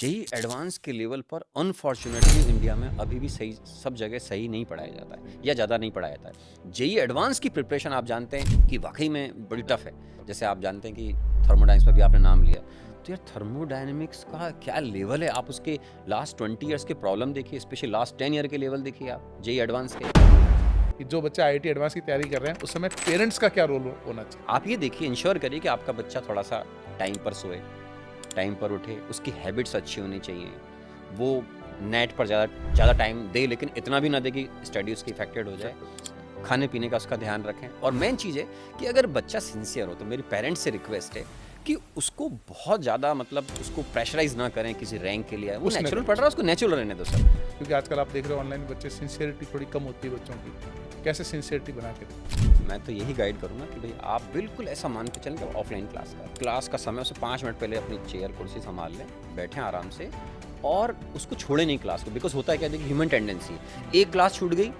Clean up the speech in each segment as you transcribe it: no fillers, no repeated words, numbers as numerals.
JEE advance के level पर unfortunately India में अभी भी सही सब जगह सही नहीं पढ़ाया जाता है या ज़्यादा नहीं पढ़ाया जाता है। जेई एडवांस की प्रिपरेशन आप जानते हैं कि वाकई में बड़ी टफ है। जैसे आप जानते हैं कि थर्मोडाइनमिक्स पर भी आपने नाम लिया, तो यार थर्मोडायनेमिक्स का क्या लेवल है, आप उसके लास्ट 20 ईयर्स के प्रॉब्लम देखिए, स्पेशली लास्ट 10 ईयर के लेवल देखिए आप जेई एडवांस के। कि जो बच्चा आईआईटी एडवांस की तैयारी कर रहे हैं उस समय पेरेंट्स का क्या रोल होना चाहिए? आप ये देखिए, इंश्योर करिए कि आपका बच्चा थोड़ा सा टाइम पर सोए, टाइम पर उठे, उसकी हैबिट्स अच्छी होनी चाहिए। वो नेट पर ज़्यादा टाइम दे, लेकिन इतना भी ना दे कि स्टडी उसकी इफेक्टेड हो जाए। खाने पीने का उसका ध्यान रखें, और मेन चीज़ है कि अगर बच्चा सिंसियर हो तो मेरी पेरेंट्स से रिक्वेस्ट है कि उसको बहुत ज़्यादा उसको प्रेशराइज ना करें किसी रैंक के लिए। वो उसमें नेचुरल पढ़ रहा है, उसको नेचुरल रहने दो सर। क्योंकि आजकल आप देख रहे हो ऑनलाइन बच्चे सिंसियरिटी थोड़ी कम होती है बच्चों की। कैसे सिंसियरिटी बना के दें? मैं तो यही गाइड करूँगा कि भाई आप बिल्कुल ऐसा मान के चलें कि ऑफलाइन क्लास का समय उसे 5 मिनट पहले अपनी चेयर कुर्सी संभाल लें, बैठें आराम से, और उसको छोड़े नहीं क्लास को। बिकॉज होता है क्या, देखिए ह्यूमन टेंडेंसी, एक क्लास छूट गई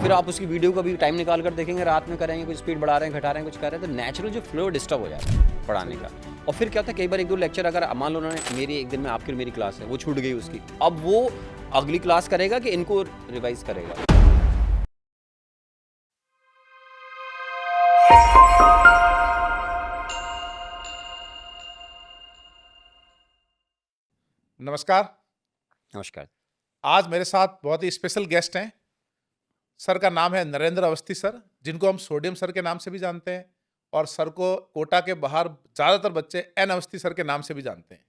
फिर आप उसकी वीडियो का भी टाइम निकाल कर देखेंगे, रात में करेंगे, कुछ स्पीड बढ़ा रहे हैं, घटा रहे हैं, कुछ कर रहे हैं, तो नेचुरल जो फ्लो डिस्टर्ब हो जाता है पढ़ाने का। और फिर क्या होता है, कई बार एक दो लेक्चर अगर मान लो उन्होंने मेरी एक दिन में आपकी मेरी क्लास है वो छूट गई उसकी, अब वो अगली क्लास करेगा कि इनको रिवाइज करेगा। नमस्कार। नमस्कार। आज मेरे साथ बहुत ही स्पेशल गेस्ट हैं। सर का नाम है नरेंद्र अवस्थी सर, जिनको हम सोडियम सर के नाम से भी जानते हैं, और सर को कोटा के बाहर ज़्यादातर बच्चे एन अवस्थी सर के नाम से भी जानते हैं,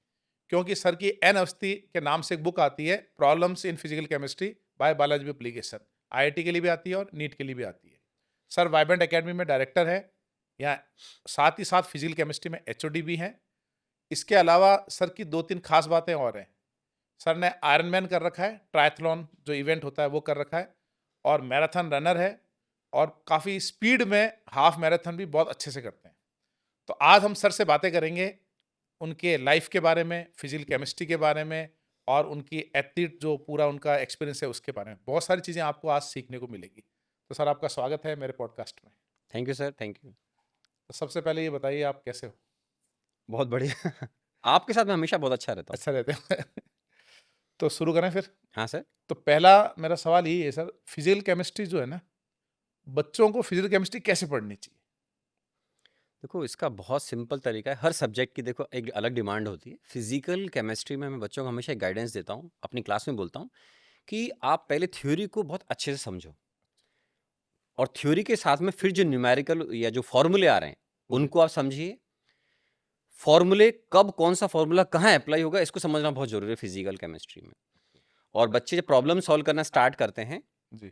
क्योंकि सर की एन अवस्थी के नाम से एक बुक आती है, problems in physical chemistry bye Balaji application. IIT के लिए भी आती है और नीट के लिए भी आती है। सर वाइब्रेंट एकेडमी में डायरेक्टर है, यहाँ साथ ही साथ फिजिकल केमिस्ट्री में एचओडी भी हैं। इसके अलावा सर की 2-3 खास बातें और हैं। सर ने आयरन मैन कर रखा है, ट्रायथलॉन जो इवेंट होता है वो कर रखा है, और मैराथन रनर है, और काफ़ी स्पीड में हाफ मैराथन भी बहुत अच्छे से करते हैं। तो आज हम सर से बातें करेंगे उनके लाइफ के बारे में, फिजिकल केमिस्ट्री के बारे में, और उनकी एथलीट जो पूरा उनका एक्सपीरियंस है उसके बारे में। बहुत सारी चीज़ें आपको आज सीखने को मिलेगी। तो सर आपका स्वागत है मेरे पॉडकास्ट में। Thank you sir, thank you. तो सबसे पहले ये बताइए आप कैसे हो? बहुत बढ़िया। आपके साथ मैं हमेशा बहुत अच्छा रहता हूँ। अच्छा रहते हैं? तो शुरू करें फिर? हाँ सर। तो पहला मेरा सवाल यही है सर, फिजिकल केमिस्ट्री जो है ना, बच्चों को फिजिकल केमिस्ट्री कैसे पढ़नी चाहिए? देखो, इसका बहुत सिंपल तरीका है। हर सब्जेक्ट की देखो एक अलग डिमांड होती है। फिजिकल केमिस्ट्री में मैं बच्चों को हमेशा एक गाइडेंस देता हूँ, अपनी क्लास में बोलता हूँ कि आप पहले थ्योरी को बहुत अच्छे से समझो, और थ्योरी के साथ में फिर जो न्यूमेरिकल या जो फॉर्मूले आ रहे हैं उनको आप समझिए। फॉर्मूले कब, कौन सा फॉर्मूला कहाँ अप्लाई होगा, इसको समझना बहुत जरूरी है फिजिकल केमिस्ट्री में। और बच्चे जब प्रॉब्लम सॉल्व करना स्टार्ट करते हैं जी।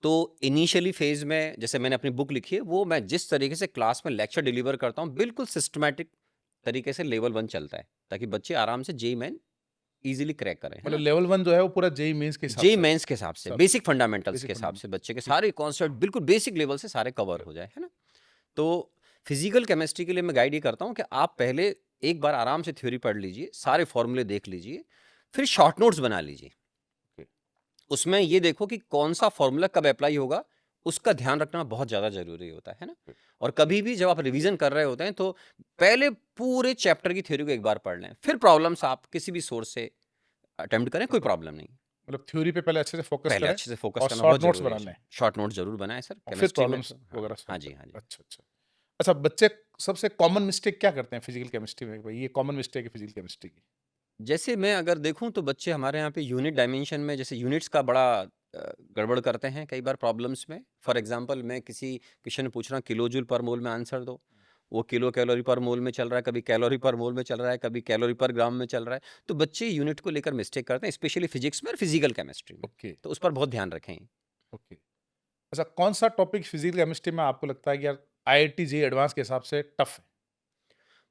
तो इनिशियली फेज में, जैसे मैंने अपनी बुक लिखी है, वो मैं जिस तरीके से क्लास में लेक्चर डिलीवर करता हूँ बिल्कुल सिस्टमैटिक तरीके से लेवल 1 चलता है, ताकि बच्चे आराम से जेई मेन इजीली क्रैक करें, है मतलब ना। लेवल 1 जो है वो पूरा जेईई मेंस के हिसाब जेई से मेंस के हिसाब से, सब बेसिक फंडामेंटल्स बेसिक के हिसाब से फंडामेंटल। बच्चे के ठीक। सारे कॉन्सेप्ट बिल्कुल बेसिक लेवल से सारे कवर हो जाए, है ना। तो फिजिकल केमिस्ट्री के लिए मैं गाइड ये करता हूँ कि आप पहले एक बार आराम से थ्योरी पढ़ लीजिए, सारे फॉर्मूले देख लीजिए, फिर शॉर्ट नोट्स बना लीजिए। उसमें ये देखो कि कौन सा फॉर्मूला कब अप्लाई होगा, उसका ध्यान रखना बहुत ज़्यादा ज़रूरी होता है ना। और कभी भी जब आप रिवीजन कर रहे होते हैं तो पहले पूरे चैप्टर की थ्योरी को एक बार पढ़ लें, फिर प्रॉब्लम्स आप किसी भी सोर्स से अटेम्प्ट करें, कोई प्रॉब्लम नहीं। मतलब थ्योरी पे पहले अच्छे से फोकस पहले करें अच्छे से फोकस और करना बहुत शॉर्ट नोट्स जरूरी बना है। लें शॉर्ट नोट जरूर बनाएं सर, और फिर केमिस्ट्री में प्रॉब्लम्स तो। हाँ वगैरह हाँ सॉल्व जी, करें। हाँ जी। अच्छा अच्छा। अच्छा, बच्चे सबसे कॉमन मिस्टेक क्या करते हैं फिजिकल केमिस्ट्री में? भाई ये कॉमन मिस्टेक है फिजिकल केमिस्ट्री की। जैसे मैं अगर देखूं तो बच्चे हमारे यहाँ पे यूनिट डायमेंशन में, जैसे यूनिट्स का बड़ा गड़बड़ करते हैं कई बार प्रॉब्लम्स में। फॉर एग्जांपल, मैं किसी क्वेश्चन पूछ रहा हूँ, किलो जूल पर मोल में आंसर दो, वो किलो कैलोरी पर मोल में चल रहा है, कभी कैलोरी पर मोल में चल रहा है, कभी कैलोरी पर ग्राम में चल रहा है। तो बच्चे यूनिट को लेकर मिस्टेक करते हैं, स्पेशली फिजिक्स में और फिजिकल केमिस्ट्री में। ओके तो उस पर बहुत ध्यान रखें। ओके। अच्छा, कौन सा टॉपिक फिजिकल केमिस्ट्री में आपको लगता है कि यार आईआईटी जेईई एडवांस के हिसाब से टफ है?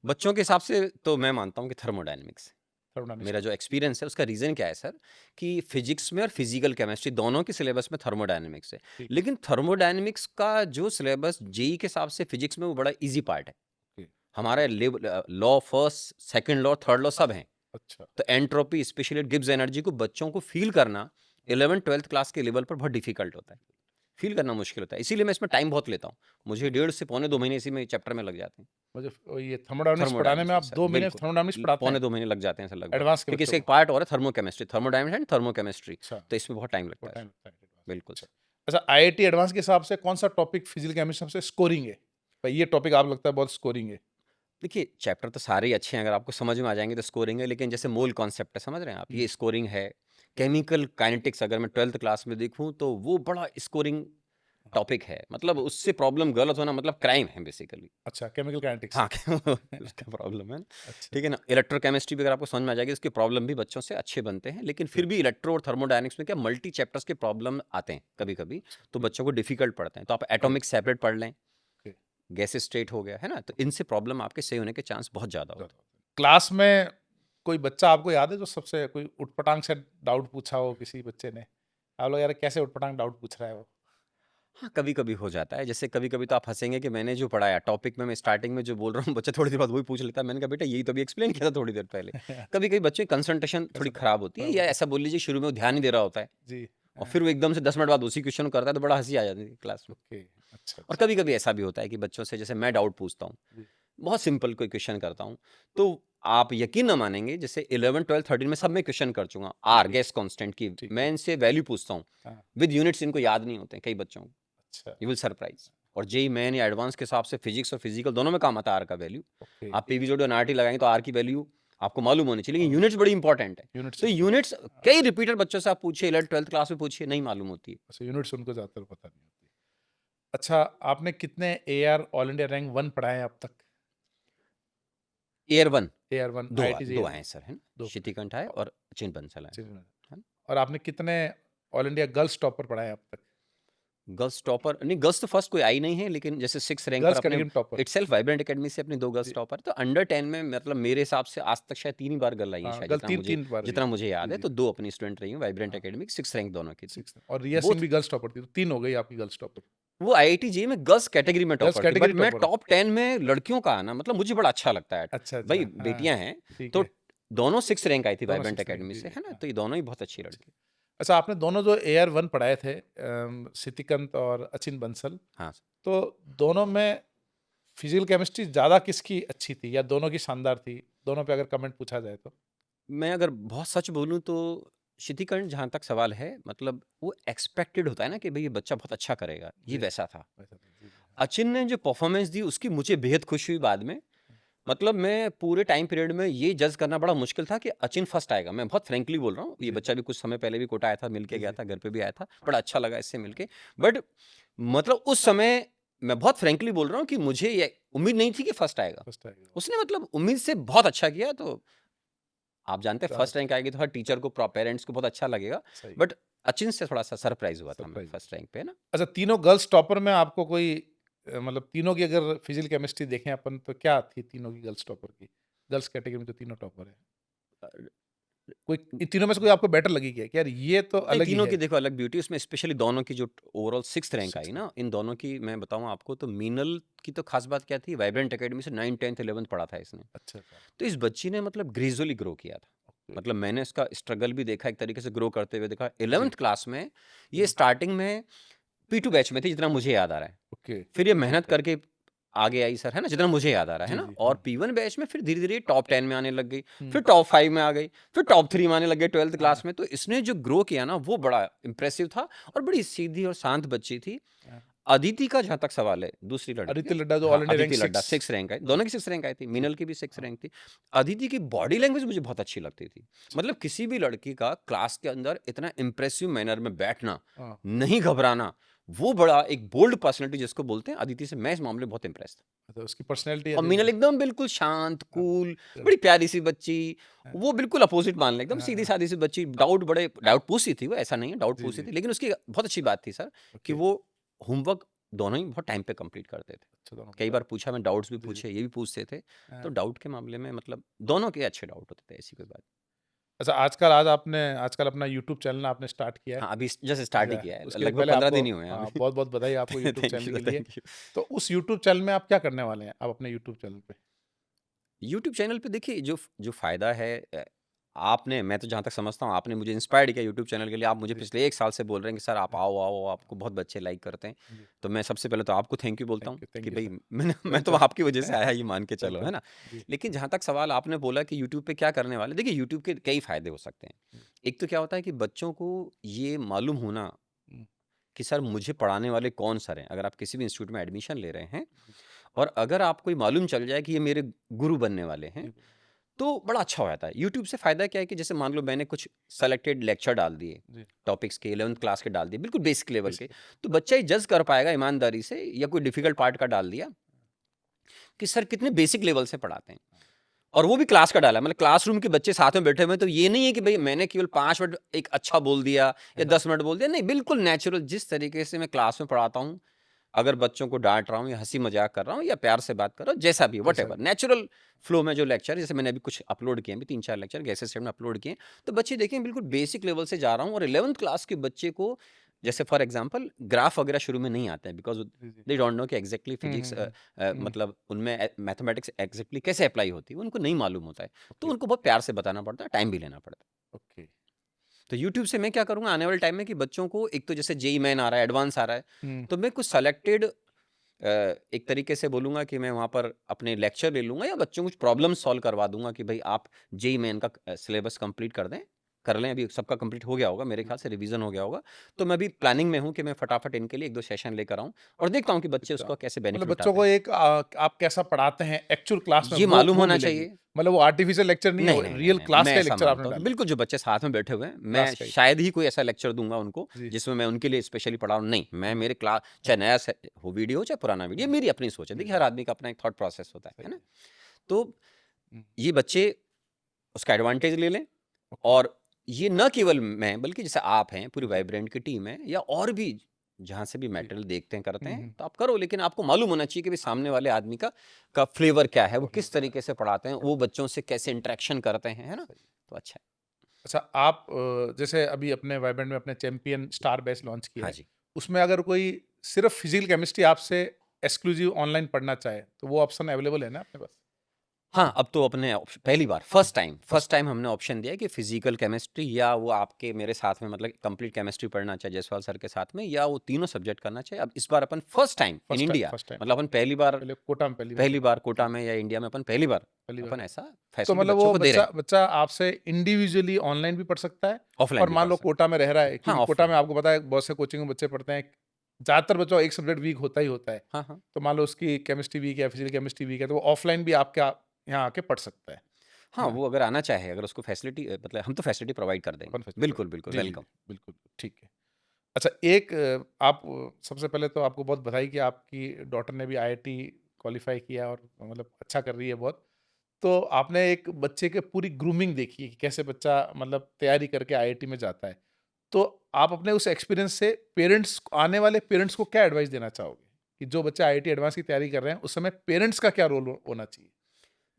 बच्चों के हिसाब से तो मैं मानता हूँ कि थर्मोडायनेमिक्स। थर्मोडायनेमिक्स मेरा जो एक्सपीरियंस है उसका रीज़न क्या है सर, कि फिजिक्स में और फिजिकल केमिस्ट्री दोनों के सिलेबस में थर्मोडायनेमिक्स है। ठीक। लेकिन थर्मोडायनेमिक्स का जो सिलेबस जेई के हिसाब से फिजिक्स में, वो बड़ा इजी पार्ट है। ठीक। हमारे law, first second law, third law सब हैं। अच्छा। तो एंट्रोपी, स्पेशली गिब्स एनर्जी को बच्चों को फील करना 11th 12th क्लास के लेवल पर बहुत डिफिकल्ट होता है। फील करना मुश्किल होता है, इसीलिए मैं इसमें टाइम बहुत लेता हूँ। मुझे 1.5 से पौने 2 महीने इसी में चैप्टर में लग जाते हैं। मुझे ये थर्मोडायनामिक्स पढ़ाने में थर्मोडायनामिक्स में आप सर, 2 महीने बिल्कुल। थर्मोडायनामिक्स पढ़ाते पौने हैं 2 महीने लग जाते हैं सर लगभग, एडवांस के क्योंकि बच्चों इसका एक को? पार्ट और है थर्मोकेमिस्ट्री, थर्मोडायनामिक्स एंड थर्मोकेमिस्ट्री, अच्छा, तो इसमें बहुत टाइम लगता बहुत है टाइम सर, लगता है एडवांस। बिल्कुल। अच्छा, अच्छा आईआईटी एडवांस के हिसाब से कौन सा टॉपिक फिजिकल केमिस्ट्री सबसे स्कोरिंग है? भाई ये टॉपिक आप लगता है बहुत स्कोरिंग है। देखिए, चैप्टर तो सारे ही अच्छे हैं, अगर आपको समझ में आ जाएँगे तो स्कोरिंग है, लेकिन जैसे मोल कॉन्सेप्ट है, समझ रहे हैं आप? ये स्कोरिंग है। केमिकल काइनेटिक्स अगर मैं 12th क्लास में देखूँ तो वो बड़ा स्कोरिंग टॉपिक है, मतलब उससे प्रॉब्लम गलत होना मतलब क्राइम है बेसिकली। अच्छा, केमिकल काइनेटिक्स। हाँ, उसका प्रॉब्लम है, अच्छा, ठीक है ना? इलेक्ट्रोकेमिस्ट्री भी अगर आपको समझ में आ जाएगी, उसके प्रॉब्लम भी बच्चों से अच्छे बनते हैं, लेकिन फिर भी इलेक्ट्रो और थर्मोडायनामिक्स में क्या मल्टी चैप्टर्स के प्रॉब्लम आते हैं कभी-कभी, तो बच्चों को डिफ़िकल्ट पड़ते हैं। तो आप एटॉमिक सेपरेट पढ़ लें, ओके। गैसेस स्टेट हो गया, है ना? तो इनसे प्रॉब्लम आपके सही होने के चांस बहुत ज़्यादा होते हैं। क्लास में कोई बच्चा आपको याद है जो सबसे कोई उटपटांग से डाउट पूछा हो किसी बच्चे ने? आप लोग यार कैसे उटपटांग डाउट पूछ रहा है वो? हाँ, कभी-कभी हो जाता है। जैसे कभी-कभी तो आप हँसेंगे कि मैंने जो पढ़ाया टॉपिक में मैं स्टार्टिंग में जो बोल रहा हूँ, बच्चा थोड़ी देर बाद वही पूछ लेता है। मैंने कहा बेटा यही तो अभी एक्सप्लेन किया था थोड़ी देर पहले। कभी-कभी बच्चे की कंसंट्रेशन थोड़ी कैसे खराब होती है, खराब या होता ऐसा बोल लीजिए शुरू में वो ध्यान नहीं दे रहा होता है जी, और फिर वो एकदम से 10 मिनट बाद उसी क्वेश्चन को करता है, तो बड़ा हँसी आ जाती है क्लास में। ओके, अच्छा, और अच्छा। कभी-कभी ऐसा भी होता है कि बच्चों से जैसे मैं डाउट पूछता हूँ, जी, बहुत सिंपल कोई क्वेश्चन करता हूँ, तो आप यकीन ना मानेंगे, जैसे 11, 12, 13 में सब मैं क्वेश्चन कर चुका हूँ। आर जी, गैस कांस्टेंट की ठीक मैं है। इनसे वैल्यू पूछता हूँ, हाँ, विद यूनिट्स इनको याद नहीं होते हैं कई बच्चों को। अच्छा, यू विल सरप्राइज। और जेईई मेन या एडवांस के हिसाब से फिजिक्स और फिजिकल दोनों में काम आता है आर का वैल्यू। ओके। आप पीवी जोड़ी और आरटी लगाएंगे तो आर की वैल्यू आपको मालूम होनी चाहिए, लेकिन और यूनिट्स बड़ी इंपॉर्टेंट है। यूनिट्स तो यूनिट्स कई रिपीटेड बच्चों से आप पूछिए, 11 12th क्लास में पूछिए, नहीं मालूम होती है। अच्छा यूनिट्स उनको ज़्यादातर पता नहीं होती। अच्छा, आपने कितने एआर ऑल इंडिया रैंक 1 पढ़ाए हैं अब तक? एयर वन एआर 1 दो आईआईटी दो जेईई आए हैं सर, है ना? 2 पढ़े। शितिकंठ आए और अचिन बंसल आए, चलिए, है ना? और आपने कितने ऑल इंडिया गर्ल्स टॉपर पढ़ाए हैं अब तक? गर्ल्स टॉपर नहीं, गर्ल्स तो फर्स्ट कोई आई नहीं है, लेकिन जैसे 6 रैंक पर गर्ल्स अपने कैटेगरी में टॉपर? इटसेल्फ वाइब्रेंट एकेडमी से अपनी 2 गर्ल्स जी, टॉपर, तो अंडर 10 में मतलब मेरे हिसाब से आज तक शायद 3 ही बार गर्ल आई है हाँ, शायद, गर्ल्स 3 बार रही जितना है। मुझे जी, याद है, जी, तो 2 अपनी स्टूडेंट रही हैं वाइब्रेंट हाँ, एकेडमी, 6 रैंक दोनों की थी। 6 और रिया सिंह बोथ भी गर्ल्स टॉपर थी, तो 3 हो गई आपकी गर्ल्स टॉपर। वो आईआईटी जेईई में गर्ल्स कैटेगरी में गर्ल्स टॉपर थी, कैटेगरी बट मैं टॉपर। टॉप 10 में लड़कियों का आना मतलब मुझे बड़ा अच्छा लगता है। अच्छा, भाई अच्छा, हाँ, बेटियां हैं, ठीक तो है। दोनों 6 रैंक आई थी दोनों वाइब्रेंट 6 रैंक एकेडमी जी, से, जी, है ना? हाँ, तो ये दोनों ही बहुत अच्छी अच्छा। लड़की। अच्छा, आपने दोनों जो एआर 1 पढ़ाए थे सितिकंत और अचिन बंसल, हाँ, तो दोनों में फिजिकल केमिस्ट्री ज़्यादा किसकी अच्छी थी या दोनों की शानदार थी? दोनों पे अगर कमेंट पूछा जाए तो? मैं अगर बहुत सच बोलूँ तो शितिकर्ण जहाँ तक सवाल है, मतलब वो एक्सपेक्टेड होता है ना कि भई ये बच्चा बहुत अच्छा करेगा, ये जी, वैसा था। वैसा था। जी, जी, हाँ। अचिन ने जो परफ़ॉर्मेंस दी उसकी मुझे बेहद खुशी हुई बाद में। मतलब मैं पूरे टाइम पीरियड में ये जज करना बड़ा मुश्किल था कि अचिन फर्स्ट आएगा। मैं बहुत फ्रैंकली बोल रहा हूँ, ये जी, बच्चा भी कुछ समय पहले भी कोटा आया था, मिल के जी, गया जी। था, घर पे भी आया था, बड़ा अच्छा लगा इससे मिलके। बट मतलब उस समय मैं बहुत फ्रैंकली बोल रहा हूँ कि मुझे ये उम्मीद नहीं थी कि फर्स्ट आएगा। फर्स्ट आएगा। उसने मतलब उम्मीद से बहुत अच्छा किया, तो आप जानते हैं ज़्यादा फर्स्ट रैंक आएगी तो हर टीचर को पेरेंट्स को बहुत अच्छा लगेगा, सही, बट अचिन से थोड़ा सा सरप्राइज हुआ था मैं सरप्राइज़। फर्स्ट रैंक पे, है ना? अच्छा, तीनों गर्ल्स टॉपर में आपको कोई मतलब तीनों की अगर फिजिकल केमिस्ट्री देखें अपन तो क्या थी तीनों की गर्ल्स टॉपर की? गर्ल्स कैटेगरी में जो तीनों टॉपर हैं। कोई इन तीनों में से कोई आपको बेटर लगी क्या? कि यार ये तो नहीं, अलग ही तीनों है। की देखो अलग ब्यूटी, उसमें स्पेशली दोनों की जो ओवरऑल 6th रैंक आई 6 ना, इन दोनों की मैं बताऊं आपको, तो मीनल की तो खास बात क्या थी, वाइब्रेंट एकेडमी से 9, 10th 11th पढ़ा था इसने। अच्छा था। तो इस बच्ची ने मतलब ग्रेजुअली ग्रो किया था। ओके। मतलब मैंने इसका स्ट्रगल भी देखा, एक तरीके से ग्रो करते हुए देखा। जी। 11th क्लास में ये हुँ, स्टार्टिंग में P2 बैच में थी, जितना मुझे याद आ रहा है। ओके, फिर ये ठीक मेहनत है। करके आगे आई सर, है ना? जितना मुझे याद आ रहा है जी, ना? जी, और हाँ। P1 बैच में फिर धीरे-धीरे टॉप 10 में आने लग गई, हुँ, फिर टॉप 5 में आ गई, फिर टॉप 3 में आने लग गई 12th हाँ, क्लास में। तो इसने जो ग्रो किया ना, वो बड़ा इम्प्रेसिव था और बड़ी सीधी और शांत बच्ची थी। हाँ। अदिति का जहाँ तक सवाल है, दूसरी लड़की आदित्य का, लड्डा जो हाँ, all India rank Aditi Ladda 6। 6 rank आई, हाँ, दोनों की 6 रैंक आई थी, जी, मीनल की भी 6 हाँ, रैंक थी। अदिति की बॉडी लैंग्वेज मुझे बहुत अच्छी लगती थी। अच्छा, मतलब किसी भी लड़की का क्लास के अंदर इतना इम्प्रेसिव मैनर में बैठना, हाँ, नहीं घबराना, वो बड़ा एक बोल्ड पर्सनैलिटी जिसको बोलते हैं, अदिति से मैं इस मामले में बहुत इम्प्रेस था। अच्छा उसकी पर्सनैलिटी और ऐसी मीनल एकदम बिल्कुल शांत, हाँ, कूल, चल बड़ी प्यारी-सी बच्ची, हाँ, वो बिल्कुल अपोज़िट मान लें, एकदम हाँ, हाँ, सीधी-सादी सी बच्ची, डाउट पूछती थी वो, ऐसा नहीं है, डाउट जी, पूछती जी, थी, लेकिन उसकी बहुत अच्छी बात थी सर कि ओके, वो होमवर्क दोनों ही बहुत टाइम पे कंप्लीट करते थे। अच्छा दोनों कई पता बार पूछा, मैं डाउट्स भी जी, जी, पूछे, ये भी पूछते थे, तो हाँ। डाउट के मामले में मतलब दोनों के अच्छे डाउट होते थे, ऐसी कोई बात। अच्छा आजकल अपना यूट्यूब चैनल आपने स्टार्ट किया है। हाँ, अभी जस्ट स्टार्ट ही अच्छा, किया है, उसके लिए लगभग पहले 15 आपको दिन ही हुए हैं हाँ, अभी। बहुत-बहुत बधाई आपको यूट्यूब थैंक चैनल यू के सर, लिए। Thank you. तो उस यूट्यूब चैनल में आप क्या करने वाले हैं? आप अपने यूट्यूब चैनल पे? यूट्यूब चैनल पे देखिए जो फ़ायदा है, आपने, मैं तो जहाँ तक समझता हूँ, आपने मुझे इंस्पायर्ड किया यूट्यूब चैनल के लिए। आप मुझे जी, पिछले 1 साल से बोल रहे हैं कि सर आप जी, आओ, आओ, आपको बहुत बच्चे लाइक करते हैं। जी। तो मैं सबसे पहले तो आपको थैंक यू बोलता हूँ कि थैंक यू भई सर। मैं तो वेलकम। आपकी वजह से आया ये मान के चलो, है वेलकम। ना? जी, लेकिन जहाँ तक सवाल आपने बोला कि यूट्यूब पे क्या करने वाले, देखिए यूट्यूब के कई फ़ायदे हो सकते हैं। जी, एक तो क्या होता है कि बच्चों को ये मालूम होना हुँ, कि सर मुझे पढ़ाने वाले कौन सर हैं। अगर आप किसी भी इंस्टीट्यूट में एडमिशन ले रहे हैं जी, और अगर आपको ये मालूम चल जाए कि ये मेरे गुरु बनने वाले हैं, जी, तो बड़ा अच्छा हो जाता है। यूट्यूब से फ़ायदा क्या है कि जैसे मान लो मैंने कुछ सेलेक्टेड लेक्चर डाल दिए, जी, टॉपिक्स के 11th क्लास के डाल दिए, बिल्कुल बेसिक लेवल के, बेसिक तो बच्चा ये जज कर पाएगा ईमानदारी से, या कोई डिफ़िकल्ट पार्ट का डाल दिया कि सर कितने बेसिक लेवल से पढ़ाते हैं। और वो भी क्लास का डाला है, मतलब क्लासरूम के बच्चे साथ में बैठे हुए हैं, तो ये नहीं है कि भई मैंने केवल 5 मिनट एक अच्छा बोल दिया या 10 मिनट बोल दिया, नहीं, बिल्कुल नेचुरल जिस तरीके से मैं क्लास में पढ़ाता हूँ, अगर बच्चों को डाँट रहा हूँ या हँसी-मज़ाक कर रहा हूँ या प्यार से बात कर रहा हूँ, जैसा भी जैसा व्हाटएवर भी। नेचुरल फ्लो में जो लेक्चर, जैसे मैंने अभी कुछ अपलोड किए हैं, अभी 3-4 लेक्चर गैस सिस्टम में अपलोड किए हैं, तो बच्चे देखें बिल्कुल बेसिक लेवल से जा रहा हूँ और 11th क्लास के बच्चे को, जैसे फॉर एग्ज़ाम्पल ग्राफ वगैरह शुरू में नहीं आते हैं, बिकॉज़ जी, जी। दे डोंट नो कि एग्ज़ैक्टली हुँ, फिज़िक्स हुँ, हुँ, हुँ, मतलब उनमें मैथमेटिक्स एग्ज़ैक्टली कैसे अप्लाई होती है, उनको नहीं मालूम होता है। तो ओके, उनको बहुत प्यार से बताना पड़ता है, टाइम भी लेना पड़ता है। ओके। तो यूट्यूब से मैं क्या करूँगा आने वाले टाइम में कि बच्चों को, एक तो जैसे जेईई मेन आ रहा है, एडवांस आ रहा है, हुँ, तो मैं कुछ सेलेक्टेड एक तरीके से बोलूँगा कि मैं वहाँ पर अपने लेक्चर ले लूँगा या बच्चों को कुछ प्रॉब्लम सॉल्व करवा दूँगा कि भई आप जेईई मेन का सिलेबस कंप्लीट कर लें। अभी सबका कंप्लीट हो गया होगा, मेरे ख्याल से रिवीजन हो गया होगा। तो मैं अभी प्लानिंग में हूँ कि मैं फटाफट इनके लिए 1-2 सेशन लेकर आऊँ और देखता हूँ कि बच्चे अच्छा। उसको कैसे मतलब बेनिफिट बच्चों उठाते को हैं। एक आप कैसा पढ़ाते हैं एक्चुअल क्लास में ये मालूम वो होना मिलेगी। चाहिए। मतलब वो आर्टिफिशियल लेक्चर नहीं है, नहीं, वो नहीं, नहीं, रियल नहीं, क्लास मैं का ही ऐसा लेक्चर आपने मानता हूँ। डाला है। बिल्कुल जो बच्चे साथ में बैठे हुए हैं, मैं क्लास का ही। शायद ही कोई ऐसा लेक्चर दूँगा उनको, जी। जिसमें मैं उनके लिए स्पेशली पढ़ा रहा हूँ। नहीं, मैं हुँ, मेरे क्ला चाहे नया से हो वीडियो हो, चाहे पुराना वीडियो, हुँ, मेरी अपनी सोच है। जी, देखिए, हर आदमी का अपना एक थॉट प्रोसेस होता है सही ना? है। तो हुँ, ये बच्चे उसका एडवांटेज ले लें ओके। और ये न केवल मैं, बल्कि जैसे आप हैं, पूरी जी, वाइब्रेंट की टीम है या और भी जहाँ से भी जी। मटेरियल देखते हैं, करते हुँ, हैं, हुँ, तो आप करो, लेकिन आपको मालूम होना चाहिए कि भई सामने वाले आदमी का फ्लेवर क्या है, वो ओके, किस तरीके से पढ़ाते हैं, वो पढ़ाते हैं। बच्चों से कैसे इंटरेक्शन करते हैं, है ना? सही है। तो अच्छा है। अच्छा आप जैसे अभी अपने वाइब्रेंट में अपने चैंपियन स्टार बैच लॉन्च किया हाँ है। जी। उसमें अगर कोई सिर्फ़ फिज़िकल केमिस्ट्री आपसे एक्सक्लूसिव ऑनलाइन पढ़ना चाहे, तो वो ऑप्शन अवेलेबल है ना आपके पास? हाँ, अब तो अपने पहली बार फर्स्ट फर्स्ट टाइम हमने ऑप्शन दिया है कि फिज़िकल केमिस्ट्री या वो आपके मेरे साथ में, मतलब कंप्लीट केमिस्ट्री पढ़ना चाहे जायसवाल सर के साथ में, या वो तीनों सब्जेक्ट करना चाहिए। अब इस बार अपन first time in India, first time. मतलब अपन पहले कोटा में पहली बार पहली कर रहे बार हैं। कोटा जी, में या इंडिया में अपन पहली बार पहली बार अपन कर रहे ऐसा हैं। तो फैसिलिटी मतलब बच्चों वो को दे रहे बच्चा हैं। बच्चा आपसे इंडिविजुअली ऑनलाइन भी पढ़ सकता है ऑफलाइन और भी मान पढ़ लो सकते कोटा में रह रहा है हैं। हाँ, क्योंकि कोटा में ऑफलाइन। आपको पता है बहुत से कोचिंग में बच्चे पढ़ते हैं। ज़्यादातर बच्चों का एक सब्जेक्ट वीक होता ही होता है। हाँ, हाँ। तो मान लो उसकी केमिस्ट्री वीक है, फिज़िकल केमिस्ट्री वीक है, तो वो ऑफलाइन भी आपके यहाँ आके पढ़ सकता है। है हाँ, ना? वो अगर आना चाहे, अगर उसको फैसिलिटी मतलब हम तो फैसिलिटी प्रोवाइड कर देंगे। Open festival. बिल्कुल, बिल्कुल, जी, जी, जी। वेलकम। बिल्कुल, ठीक है। अच्छा एक आप सबसे पहले तो आपको बहुत बधाई कि आपकी डॉटर ने भी आईआईटी क्वालीफाई किया और मतलब अच्छा कर रही है बहुत। तो आपने एक बच्चे के पूरी ग्रूमिंग देखी है कि कैसे बच्चा मतलब तैयारी करके आईआईटी में जाता है। तो आप अपने उस एक्सपीरियंस से आने वाले पेरेंट्स को क्या एडवाइस देना चाहोगे? कि जो बच्चे आईआईटी एडवांस की तैयारी कर रहे हैं, उस समय पेरेंट्स का क्या रोल होना चाहिए?